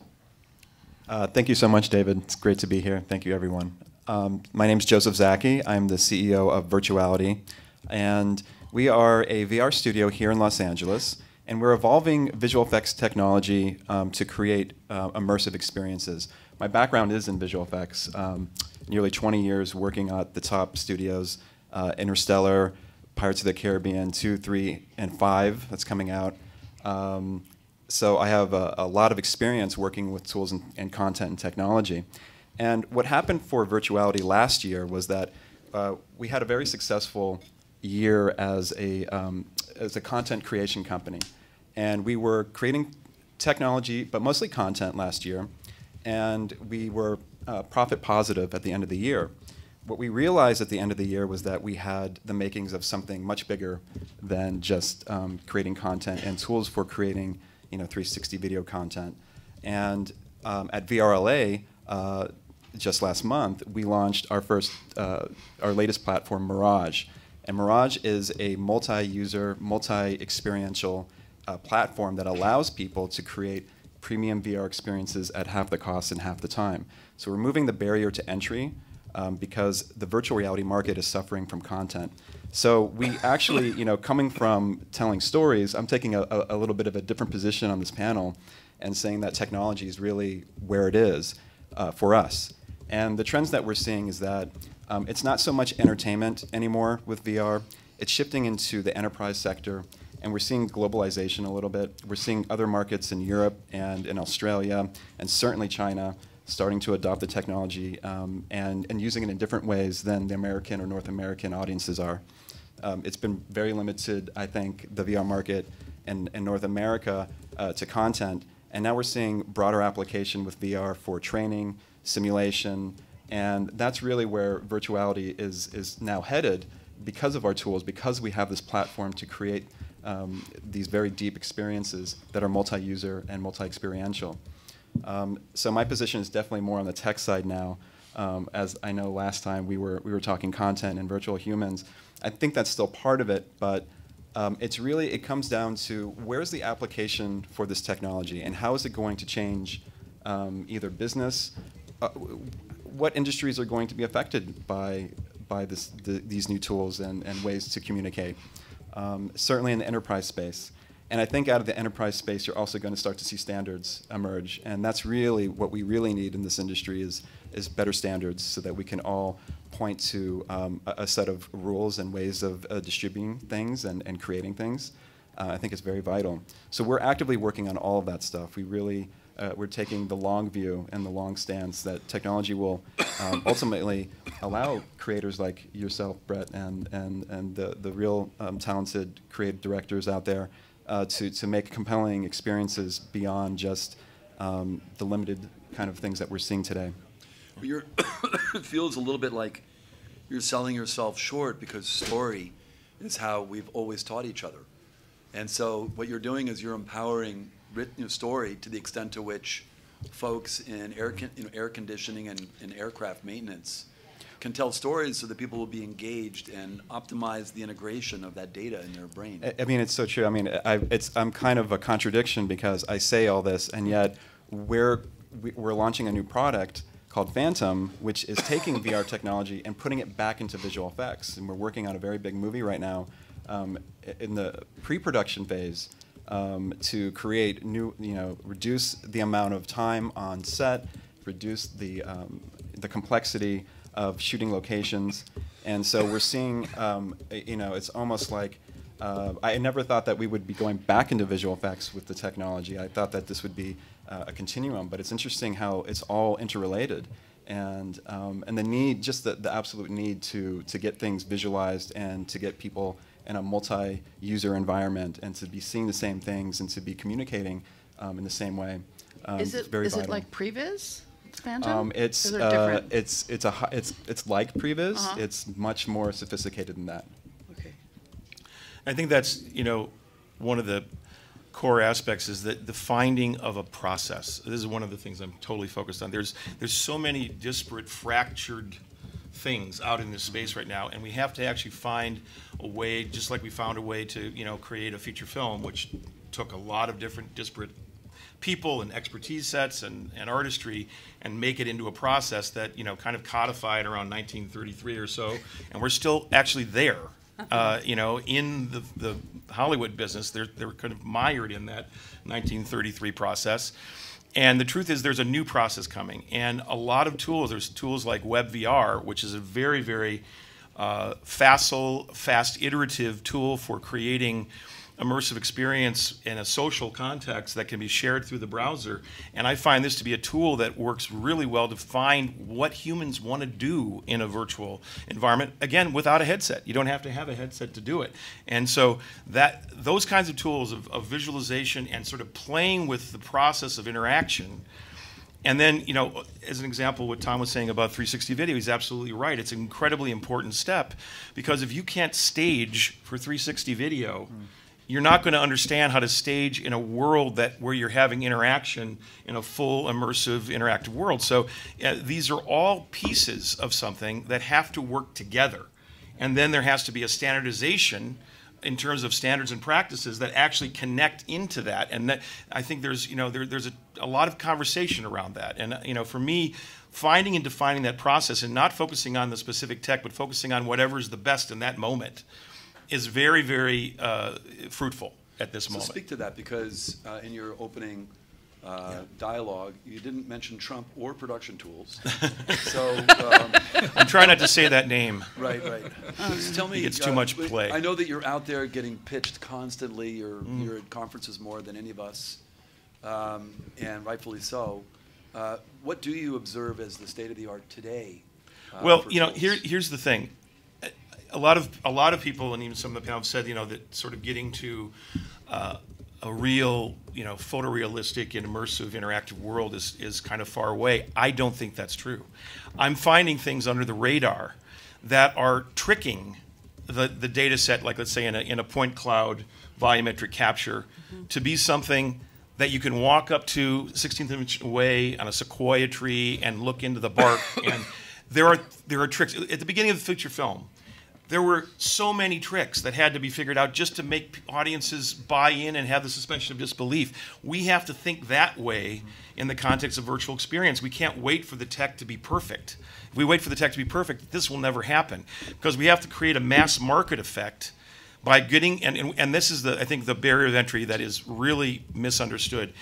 Thank you so much, David. It's great to be here. Thank you, everyone. My name is Joseph Zaki. I'm the CEO of Virtuality, and we are a VR studio here in Los Angeles, and we're evolving visual effects technology to create immersive experiences. My background is in visual effects, nearly 20 years working at the top studios, Interstellar, Pirates of the Caribbean 2, 3, and 5 that's coming out. So I have a lot of experience working with tools and content and technology. And what happened for Virtuality last year was that we had a very successful year as a content creation company. And we were creating technology, but mostly content last year. And we were profit positive at the end of the year. What we realized at the end of the year was that we had the makings of something much bigger than just creating content and tools for creating 360 video content. And at VRLA, just last month, we launched our latest platform, Mirage. And Mirage is a multi-user, multi-experiential platform that allows people to create premium VR experiences at half the cost and half the time. So we're moving the barrier to entry because the virtual reality market is suffering from content. So we actually, coming from telling stories, I'm taking a little bit of a different position on this panel and saying that technology is really where it is for us. And the trends that we're seeing is that it's not so much entertainment anymore with VR. It's shifting into the enterprise sector, and we're seeing globalization a little bit. We're seeing other markets in Europe and in Australia, and certainly China, starting to adopt the technology and using it in different ways than the American or North American audiences are. It's been very limited, I think, the VR market in North America to content, and now we're seeing broader application with VR for training, simulation, and that's really where Virtuality is now headed because of our tools, because we have this platform to create these very deep experiences that are multi-user and multi-experiential. So my position is definitely more on the tech side now. As I know last time we were talking content and virtual humans. I think that's still part of it, but it comes down to where's the application for this technology and how is it going to change either business, what industries are going to be affected by these new tools and ways to communicate. Certainly in the enterprise space. And I think out of the enterprise space, you're also going to start to see standards emerge. And that's really what we really need in this industry is better standards so that we can all point to a set of rules and ways of distributing things and creating things. I think it's very vital. So we're actively working on all of that stuff. We're taking the long view and the long stance that technology will ultimately allow creators like yourself, Brett, and the real talented creative directors out there to make compelling experiences beyond just the limited kind of things that we're seeing today. It feels a little bit like you're selling yourself short because story is how we've always taught each other. And so what you're doing is you're empowering story to the extent to which folks in air conditioning and aircraft maintenance can tell stories so that people will be engaged and optimize the integration of that data in their brain. I mean, it's so true. I mean, I'm kind of a contradiction because I say all this, and yet we're launching a new product called Phantom, which is taking VR technology and putting it back into visual effects. And we're working on a very big movie right now in the pre-production phase to create new, reduce the amount of time on set, reduce the complexity of shooting locations. And so we're seeing, it's almost like, I never thought that we would be going back into visual effects with the technology. I thought that this would be a continuum, but it's interesting how it's all interrelated. And the need, just the absolute need to get things visualized and to get people in a multi-user environment and to be seeing the same things and to be communicating in the same way. Is it's very vital. it like Previs? Phantom? It's Is it different? It's like Previs. Uh-huh. It's much more sophisticated than that. Okay. I think that's, one of the core aspects is that the finding of a process. This is one of the things I'm totally focused on. There's so many disparate, fractured things out in this space right now, and we have to actually find a way, just like we found a way to, create a feature film, which took a lot of different disparate people and expertise sets and artistry, and make it into a process that, kind of codified around 1933 or so, and we're still actually there. In the Hollywood business, they're kind of mired in that 1933 process. And the truth is there's a new process coming. And a lot of tools, there's tools like WebVR, which is a very, very fast, iterative tool for creating immersive experience in a social context that can be shared through the browser. And I find this to be a tool that works really well to find what humans want to do in a virtual environment, again, without a headset. You don't have to have a headset to do it. And so those kinds of tools of visualization and sort of playing with the process of interaction. And then, as an example, what Tom was saying about 360 video, he's absolutely right. It's an incredibly important step, because if you can't stage for 360 video, you're not going to understand how to stage in a world where you're having interaction in a full, immersive, interactive world. So these are all pieces of something that have to work together. And then there has to be a standardization in terms of standards and practices that actually connect into that. And that, I think there's a lot of conversation around that. And for me, finding and defining that process and not focusing on the specific tech, but focusing on whatever is the best in that moment is very, very fruitful at this moment. So speak to that, because in your opening dialogue, you didn't mention Trump or production tools. So I'm trying not to say that name. Right. Just tell me, it's too much play. I know that you're out there getting pitched constantly. You're at conferences more than any of us, and rightfully so. What do you observe as the state of the art today? Well, here's the thing. A lot of people, and even some of the panel, have said, that sort of getting to a real, photorealistic and immersive interactive world is kind of far away. I don't think that's true. I'm finding things under the radar that are tricking the data set, like let's say in a point cloud volumetric capture, to be something that you can walk up to 16th inch away on a sequoia tree and look into the bark. And there are tricks. At the beginning of the feature film, there were so many tricks that had to be figured out just to make audiences buy in and have the suspension of disbelief. We have to think that way in the context of virtual experience. We can't wait for the tech to be perfect. If we wait for the tech to be perfect, this will never happen, because we have to create a mass market effect by getting, and this is I think the barrier of entry that is really misunderstood.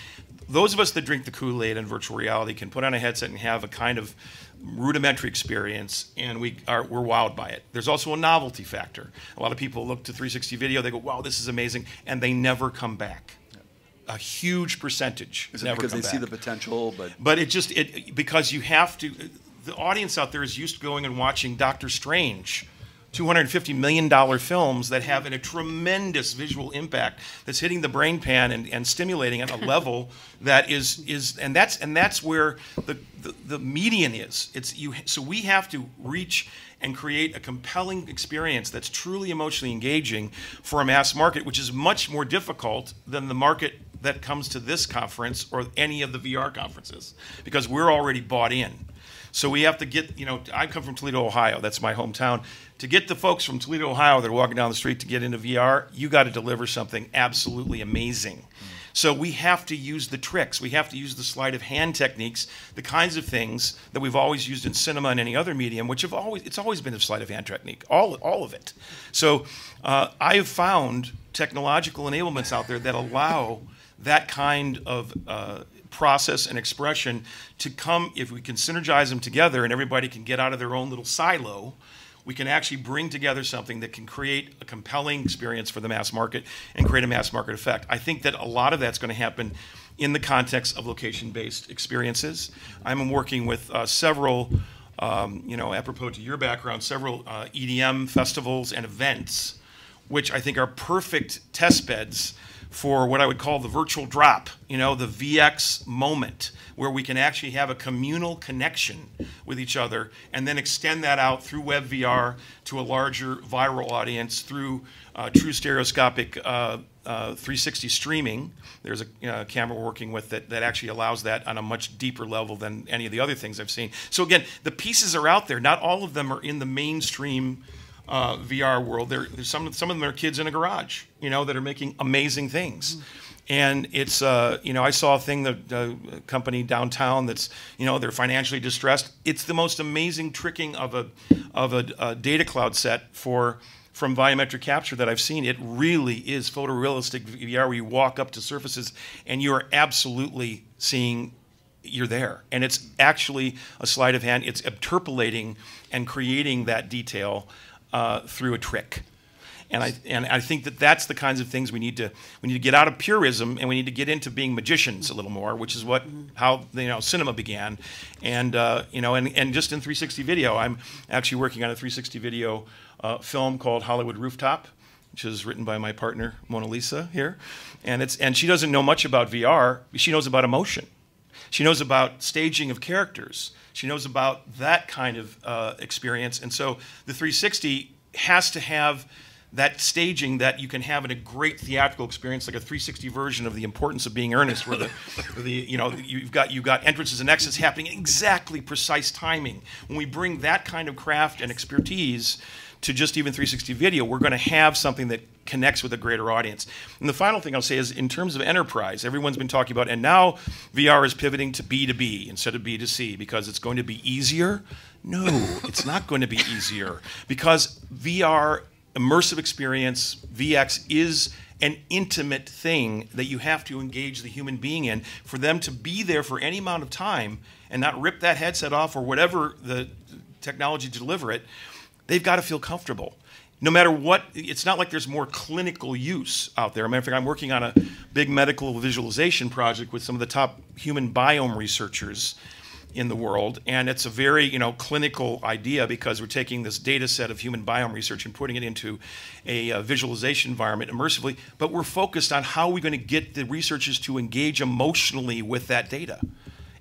Those of us that drink the Kool-Aid in virtual reality can put on a headset and have a kind of rudimentary experience, and we're wowed by it. There's also a novelty factor. A lot of people look to 360 video, they go, wow, this is amazing, and they never come back. A huge percentage Is it never because come they back. see the potential? But because you have to, the audience out there is used to going and watching Doctor Strange, $250 million films that have a tremendous visual impact that's hitting the brain pan and stimulating at a level that is and that's where the median is. So we have to reach and create a compelling experience that's truly emotionally engaging for a mass market, which is much more difficult than the market that comes to this conference or any of the VR conferences, because we're already bought in. So we have to get, I come from Toledo, Ohio. That's my hometown. To get the folks from Toledo, Ohio that are walking down the street to get into VR, you got to deliver something absolutely amazing. So we have to use the tricks. We have to use the sleight of hand techniques, the kinds of things that we've always used in cinema and any other medium, which it's always been a sleight of hand technique, all of it. So I have found technological enablements out there that allow that kind of process and expression to come. If we can synergize them together and everybody can get out of their own little silo, we can actually bring together something that can create a compelling experience for the mass market and create a mass market effect. I think that a lot of that's going to happen in the context of location-based experiences. I'm working with several, apropos to your background, several EDM festivals and events, which I think are perfect test beds for what I would call the virtual drop, you know, the VX moment, where we can actually have a communal connection with each other and then extend that out through web VR to a larger viral audience through true stereoscopic 360 streaming. There's a camera we're working with that actually allows that on a much deeper level than any of the other things I've seen. So again, the pieces are out there. Not all of them are in the mainstream VR world. There's some of them are kids in a garage, you know, that are making amazing things. And it's, you know, I saw a thing that a company downtown that's, you know, they're financially distressed. It's the most amazing tricking of a data cloud set from volumetric capture that I've seen. It really is photorealistic VR, where you walk up to surfaces and you are absolutely seeing you're there. And it's actually a sleight of hand. It's interpolating and creating that detail through a trick. And I think that's the kinds of things we need to get out of purism, and we need to get into being magicians a little more, which is how cinema began. And you know, and just in 360 video, I'm actually working on a 360 video film called Hollywood Rooftop, which is written by my partner Mona Lisa here, and she doesn't know much about VR. She knows about emotion. She knows about staging of characters. She knows about that kind of experience. And so the 360 has to have that staging that you can have in a great theatrical experience, like a 360 version of The Importance of Being Earnest, where you've got entrances and exits happening in exactly precise timing. When we bring that kind of craft and expertise to just even 360 video, we're going to have something that connects with a greater audience. And the final thing I'll say is, in terms of enterprise, everyone's been talking about, and now VR is pivoting to B2B instead of B2C because it's going to be easier. No, it's not going to be easier, because VR, immersive experience, VX, is an intimate thing that you have to engage the human being in. For them to be there for any amount of time and not rip that headset off or whatever the technology to deliver it, they've got to feel comfortable. No matter what, it's not like there's more clinical use out there. As a matter of fact, I'm working on a big medical visualization project with some of the top human biome researchers in the world, and it's a very clinical idea, because we're taking this data set of human biome research and putting it into a visualization environment immersively, but we're focused on how we're going to get the researchers to engage emotionally with that data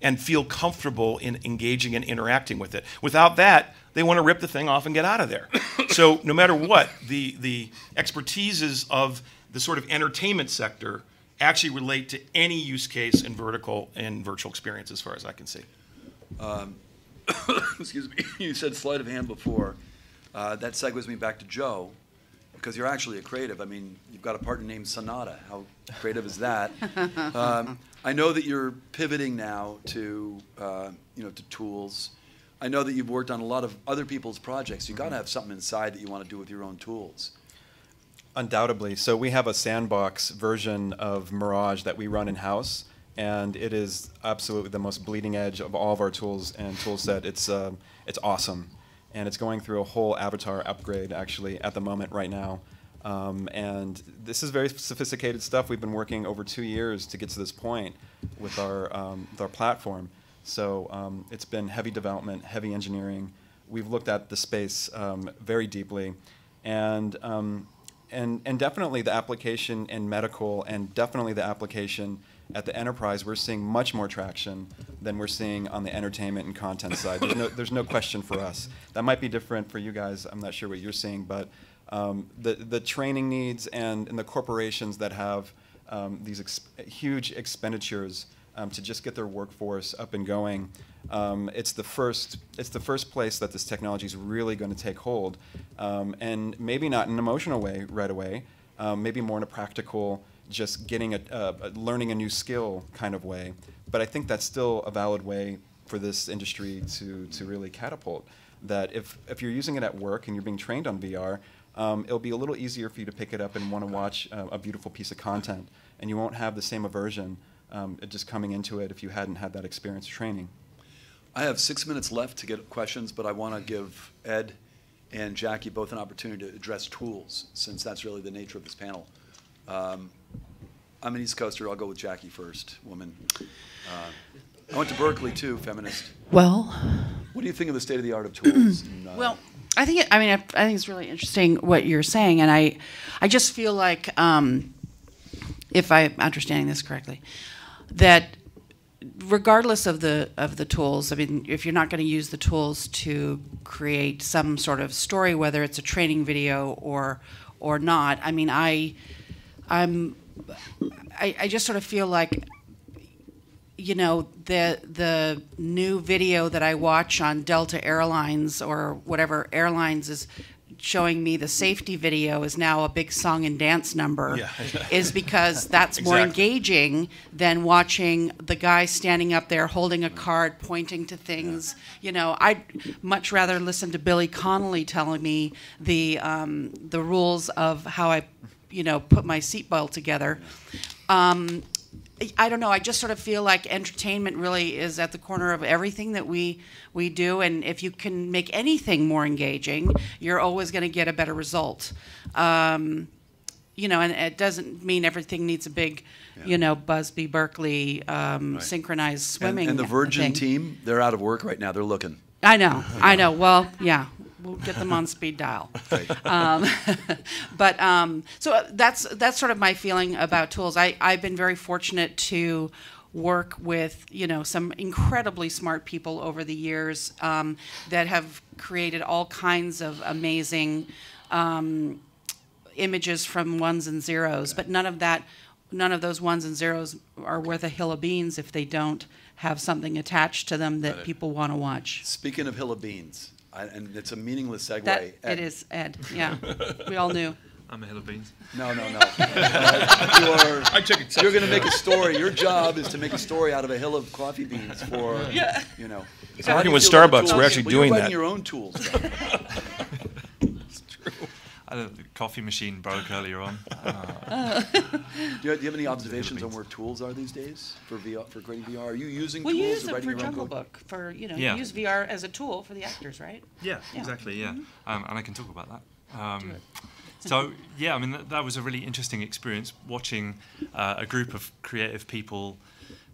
and feel comfortable in engaging and interacting with it. Without that, they want to rip the thing off and get out of there. So no matter what, the expertises of the sort of entertainment sector actually relate to any use case in vertical and virtual experience, as far as I can see. Excuse me, you said sleight of hand before. That segues me back to Joe, because you're actually a creative. I mean, you've got a partner named Sonata. How creative is that? I know that you're pivoting now to to tools. I know that you've worked on a lot of other people's projects. You've got to have something inside that you want to do with your own tools. Undoubtedly. So we have a sandbox version of Mirage that we run in-house, and it is absolutely the most bleeding edge of all of our tools and tool set. It's awesome, and it's going through a whole avatar upgrade actually at the moment right now. And this is very sophisticated stuff. We've been working over 2 years to get to this point with our platform. So it's been heavy development, heavy engineering. We've looked at the space very deeply, and definitely the application in medical, and definitely the application at the enterprise. We're seeing much more traction than we're seeing on the entertainment and content side. There's no question for us. That might be different for you guys. I'm not sure what you're seeing, but the training needs and the corporations that have these huge expenditures to just get their workforce up and going, it's the first place that this technology is really going to take hold, and maybe not in an emotional way right away, maybe more in a practical, just getting learning a new skill kind of way. But I think that's still a valid way for this industry to really catapult. That if you're using it at work and you're being trained on VR, it'll be a little easier for you to pick it up and want to watch a beautiful piece of content, and you won't have the same aversion just coming into it if you hadn't had that experience training. I have 6 minutes left to get questions, but I want to give Ed and Jackie both an opportunity to address tools, since that's really the nature of this panel. I'm an East Coaster. I'll go with Jackie first, woman. I went to Berkeley too, feminist. Well, what do you think of the state of the art of tools? Well, I think it's really interesting what you're saying, and I just feel like if I'm understanding this correctly, that regardless of the tools, I mean, if you're not going to use the tools to create some sort of story, whether it's a training video or not, I mean, I just sort of feel like, you know, the new video that I watch on Delta Airlines or whatever airlines is showing me the safety video is now a big song and dance number, Yeah. is because that's more Exactly. engaging than watching the guy standing up there holding a card, pointing to things. You know, I'd much rather listen to Billy Connolly telling me the rules of how I, you know, put my seatbelt together. I don't know. I just sort of feel like entertainment really is at the corner of everything that we do, and if you can make anything more engaging, you're always going to get a better result. You know, and it doesn't mean everything needs a big, you know, Busby Berkeley synchronized swimming. And the Virgin thing. team, they're out of work right now. They're looking. I know. Well, yeah. We'll get them on speed dial. So that's sort of my feeling about tools. I've been very fortunate to work with, you know, some incredibly smart people over the years that have created all kinds of amazing images from ones and zeros. But none of those ones and zeros are worth a hill of beans if they don't have something attached to them that people want to watch. Speaking of hill of beans, and it's a meaningless segue. That it is, Ed. Yeah, we all knew. I'm a hill of beans. No. I took exception You're going to to make that. a story. Your job is to make a story out of a hill of coffee beans for, you know. It's So how working do you with feel about Starbucks. tools? We're actually Well, doing you're that. writing your own tools. The coffee machine broke earlier on. Do you have any observations on where tools are these days for VR, for creating VR? Are you using Well, you tools use or it writing for your own Jungle code? Book for, you know, Yeah. you use VR as a tool for the actors, right? Yeah, Yeah. exactly. Yeah, Mm-hmm. and I can talk about that. So yeah, I mean that was a really interesting experience watching a group of creative people,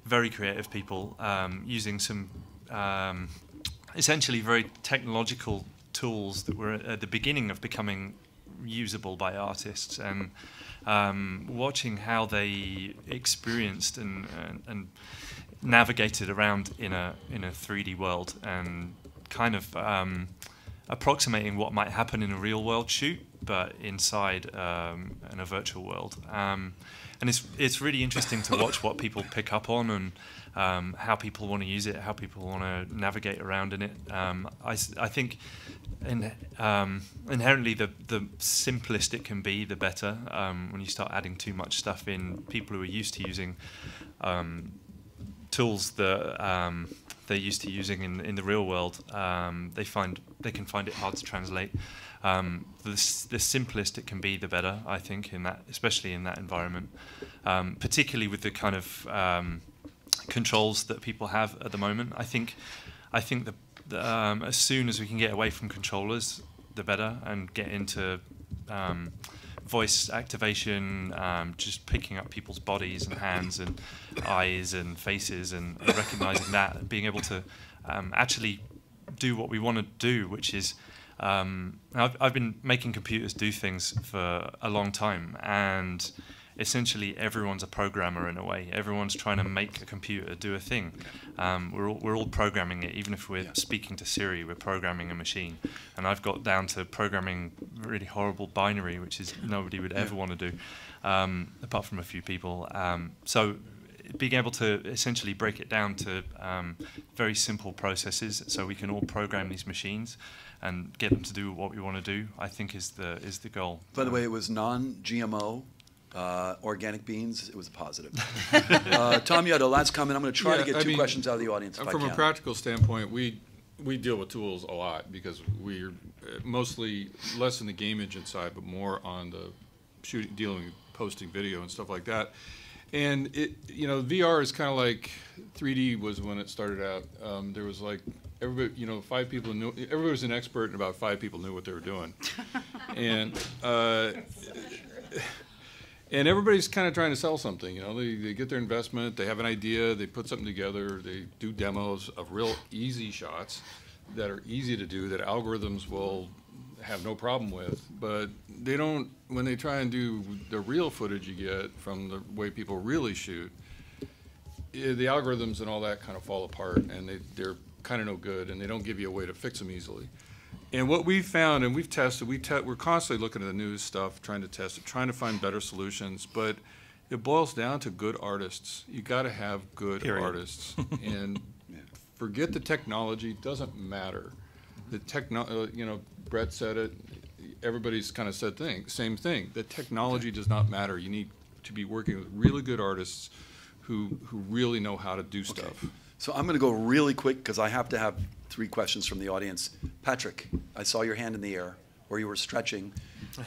very creative people, using some essentially very technological tools that were at the beginning of becoming usable by artists, and watching how they experienced and navigated around in a 3D world, and kind of approximating what might happen in a real world shoot, but inside in a virtual world. And it's really interesting to watch what people pick up on, and how people want to use it, how people want to navigate around in it. I think inherently the simplest it can be, the better. When you start adding too much stuff in, people who are used to using tools that they're used to using in the real world, they can find it hard to translate. The simplest it can be, the better, I think, especially in that environment, particularly with the kind of controls that people have at the moment. I think that as soon as we can get away from controllers, the better, and get into voice activation, just picking up people's bodies and hands and eyes and faces, and recognizing that, and being able to actually do what we want to do, which is I've been making computers do things for a long time, and essentially everyone's a programmer in a way. Everyone's trying to make a computer do a thing. We're all programming it. Even if we're speaking to Siri, we're programming a machine. And I've got down to programming really horrible binary, which is nobody would ever want to do, apart from a few people. So being able to essentially break it down to very simple processes, so we can all program these machines and get them to do what we want to do, I think is the goal. By the way, it was non-GMO. Organic beans, it was a positive. Tom, you had a last comment. I'm going to try to get two questions out of the audience if I From can. a practical standpoint, we deal with tools a lot because we're mostly less in the game engine side, but more on the dealing, posting video and stuff like that. And VR is kind of like 3D was when it started out. There was like everybody, 5 people knew. Everybody was an expert, and about 5 people knew what they were doing. And everybody's kind of trying to sell something. They get their investment, they have an idea, they put something together, they do demos of real easy shots that are easy to do, that algorithms will have no problem with, but they don't, when they try and do the real footage you get from the way people really shoot, the algorithms and all that kind of fall apart, and they're kind of no good, and they don't give you a way to fix them easily. And what we've found, and we've tested, we're constantly looking at the news stuff, trying to test it, trying to find better solutions, but it boils down to good artists. You got to have good artists, and forget the technology, doesn't matter. The you know, Brett said it, everybody's kind of said same thing. The technology does not matter. You need to be working with really good artists who really know how to do stuff. So I'm going to go really quick because I have to have 3 questions from the audience. Patrick, I saw your hand in the air, or you were stretching.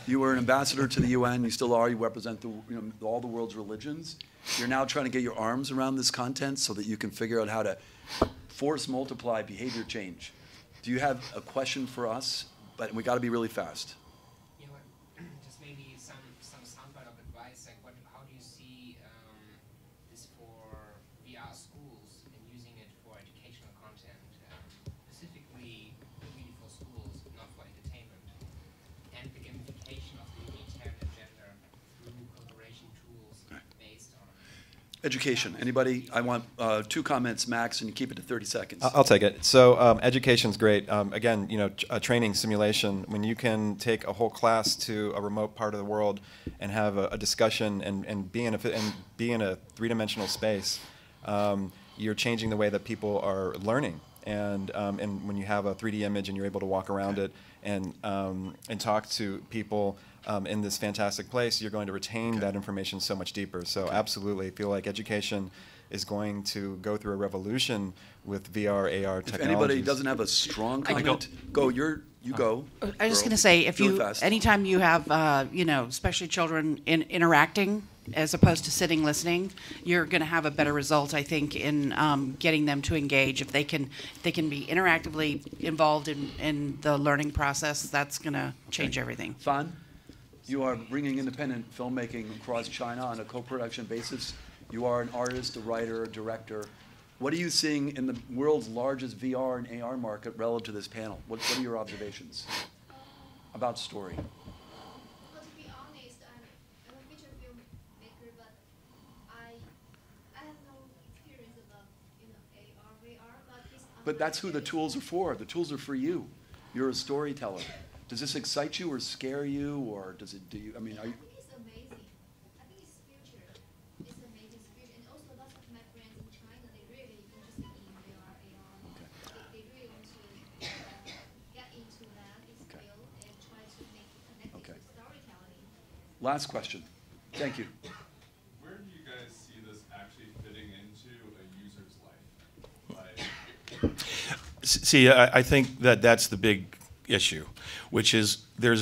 You were an ambassador to the UN. You still are. You represent the, you know, all the world's religions. You're now trying to get your arms around this content so that you can figure out how to force multiply behavior change. Do you have a question for us? But we got to be really fast. You know what? Just maybe some soundbite of advice. Like, how do you see this for VR schools and using it for educational content, specifically really for schools, not for entertainment, and the gamification of the utilitarian agenda through collaboration tools based on Education. Anybody? I want 2 comments max, and you keep it to 30 seconds. I'll take it. So education's great. Again, you know, training simulation. When you can take a whole class to a remote part of the world and have a discussion and be in a 3-dimensional space, you're changing the way that people are learning. And when you have a 3D image and you're able to walk around it and talk to people in this fantastic place, you're going to retain that information so much deeper. So absolutely, I feel like education is going to go through a revolution with VR, AR technologies. If anybody doesn't have a strong comment, go. You go. I was just going to say, if you, anytime you have, you know, especially children interacting as opposed to sitting listening, you're going to have a better result, I think, in getting them to engage. If they can be interactively involved in the learning process, that's going to change everything. Fan, you are bringing independent filmmaking across China on a co-production basis. You are an artist, a writer, a director. What are you seeing in the world's largest VR and AR market relative to this panel? What are your observations about story? Well, to be honest, I'm a feature filmmaker, but I have no experience about, you know, AR, VR, but that's who the tools are for. The tools are for you. You're a storyteller. Does this excite you or scare you, or does it do you? I mean, are you? I think it's amazing. I think it's future. It's amazing future, and also lots of my friends in China, they really interested in VR, AR. Okay. They really want to get into that field and try to make it connected to storytelling. Last question. Thank you. Where do you guys see this actually fitting into a user's life? See, I think that's the big issue, which is there's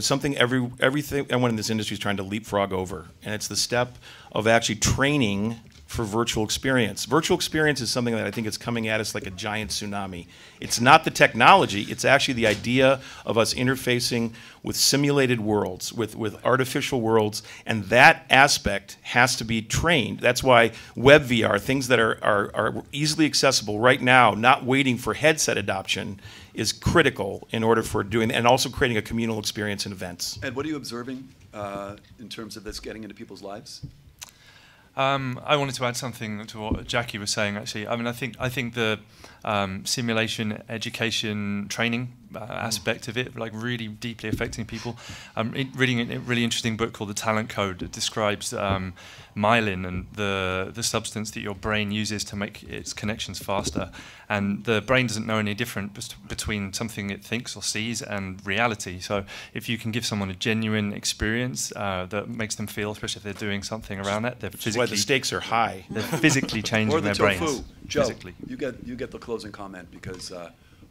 something everyone in this industry is trying to leapfrog over, and it's the step of actually training for virtual experience. Virtual experience is something that I think is coming at us like a giant tsunami. It's not the technology, it's actually the idea of us interfacing with simulated worlds, with artificial worlds, and that aspect has to be trained. That's why web VR, things that are easily accessible right now, not waiting for headset adoption, is critical in order for doing, and also creating a communal experience in events. Ed, what are you observing in terms of this getting into people's lives? I wanted to add something to what Jackie was saying. Actually, I mean, I think the simulation, education, training aspect of it, like really deeply affecting people. I'm reading a really interesting book called The Talent Code that describes myelin and the substance that your brain uses to make its connections faster. And the brain doesn't know any different between something it thinks or sees and reality. So if you can give someone a genuine experience that makes them feel, especially if they're doing something around that, they're physically. Why the stakes are high. They're physically changing their brains. Or the tofu. Joe, physically. you get the closing comment because,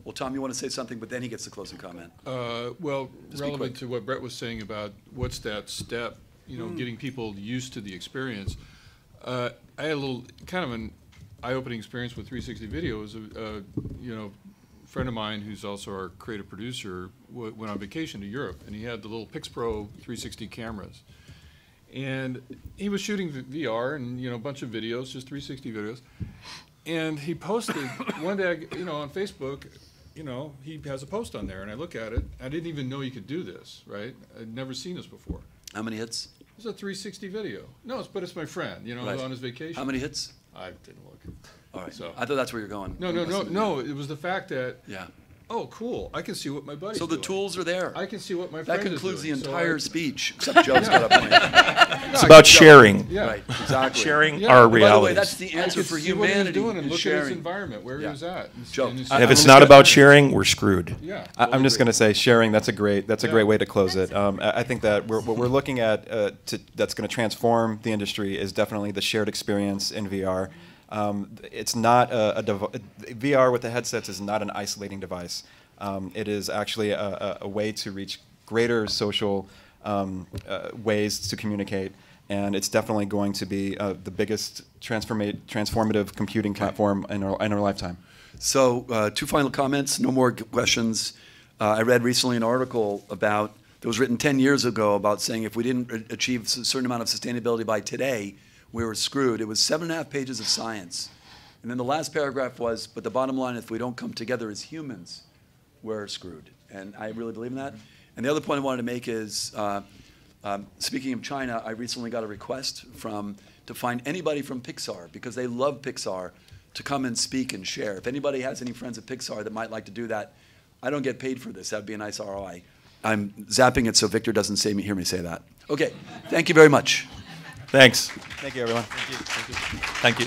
well, Tom, you want to say something, but then he gets the closing comment. Well, relevant to what Brett was saying about what's that step, you know, getting people used to the experience. I had a little kind of an eye-opening experience with 360 Video. It was you know, a friend of mine who's also our creative producer went on vacation to Europe, and he had the little PixPro 360 cameras. And he was shooting VR and, you know, a bunch of videos, just 360 videos. And he posted one day, you know, on Facebook, you know, he has a post on there, and I look at it. I didn't even know you could do this, right? I'd never seen this before. How many hits? It's a 360 video. No, but it's my friend, you know, Right. on his vacation. How many hits? I didn't look. All right. So- I thought that's where you're going. No. It was the fact that, Yeah. oh, cool, I can see what my buddy's So the doing. tools are there. I can see what my That friend concludes is the doing. So entire I- speech, except Joe's got a point. It's about sharing. Yeah. Right, exactly. Sharing Yeah. our By the way, By the way, realities. that's the I answer could for see what he was humanity doing and is look at his sharing. environment, where Yeah. he was at. Joe, and his- if it's not about sharing, we're screwed. Yeah. I'm just going to say sharing. That's a great Yeah. way to close it. I think that what we're looking at that's going to transform the industry is definitely the shared experience in VR. It's not VR with the headsets is not an isolating device. It is actually a way to reach greater social ways to communicate, and it's definitely going to be the biggest transformative computing platform in our lifetime. So, two final comments, no more questions. I read recently an article that was written 10 years ago about saying if we didn't achieve a certain amount of sustainability by today, we were screwed. It was 7.5 pages of science. And then the last paragraph was, but the bottom line, if we don't come together as humans, we're screwed. And I really believe in that. And the other point I wanted to make is, speaking of China, I recently got a request to find anybody from Pixar, because they love Pixar, to come and speak and share. If anybody has any friends at Pixar that might like to do that, I don't get paid for this. That would be a nice ROI. I'm zapping it so Victor doesn't hear me say that. Okay, thank you very much. Thanks. Thank you, everyone. Thank you.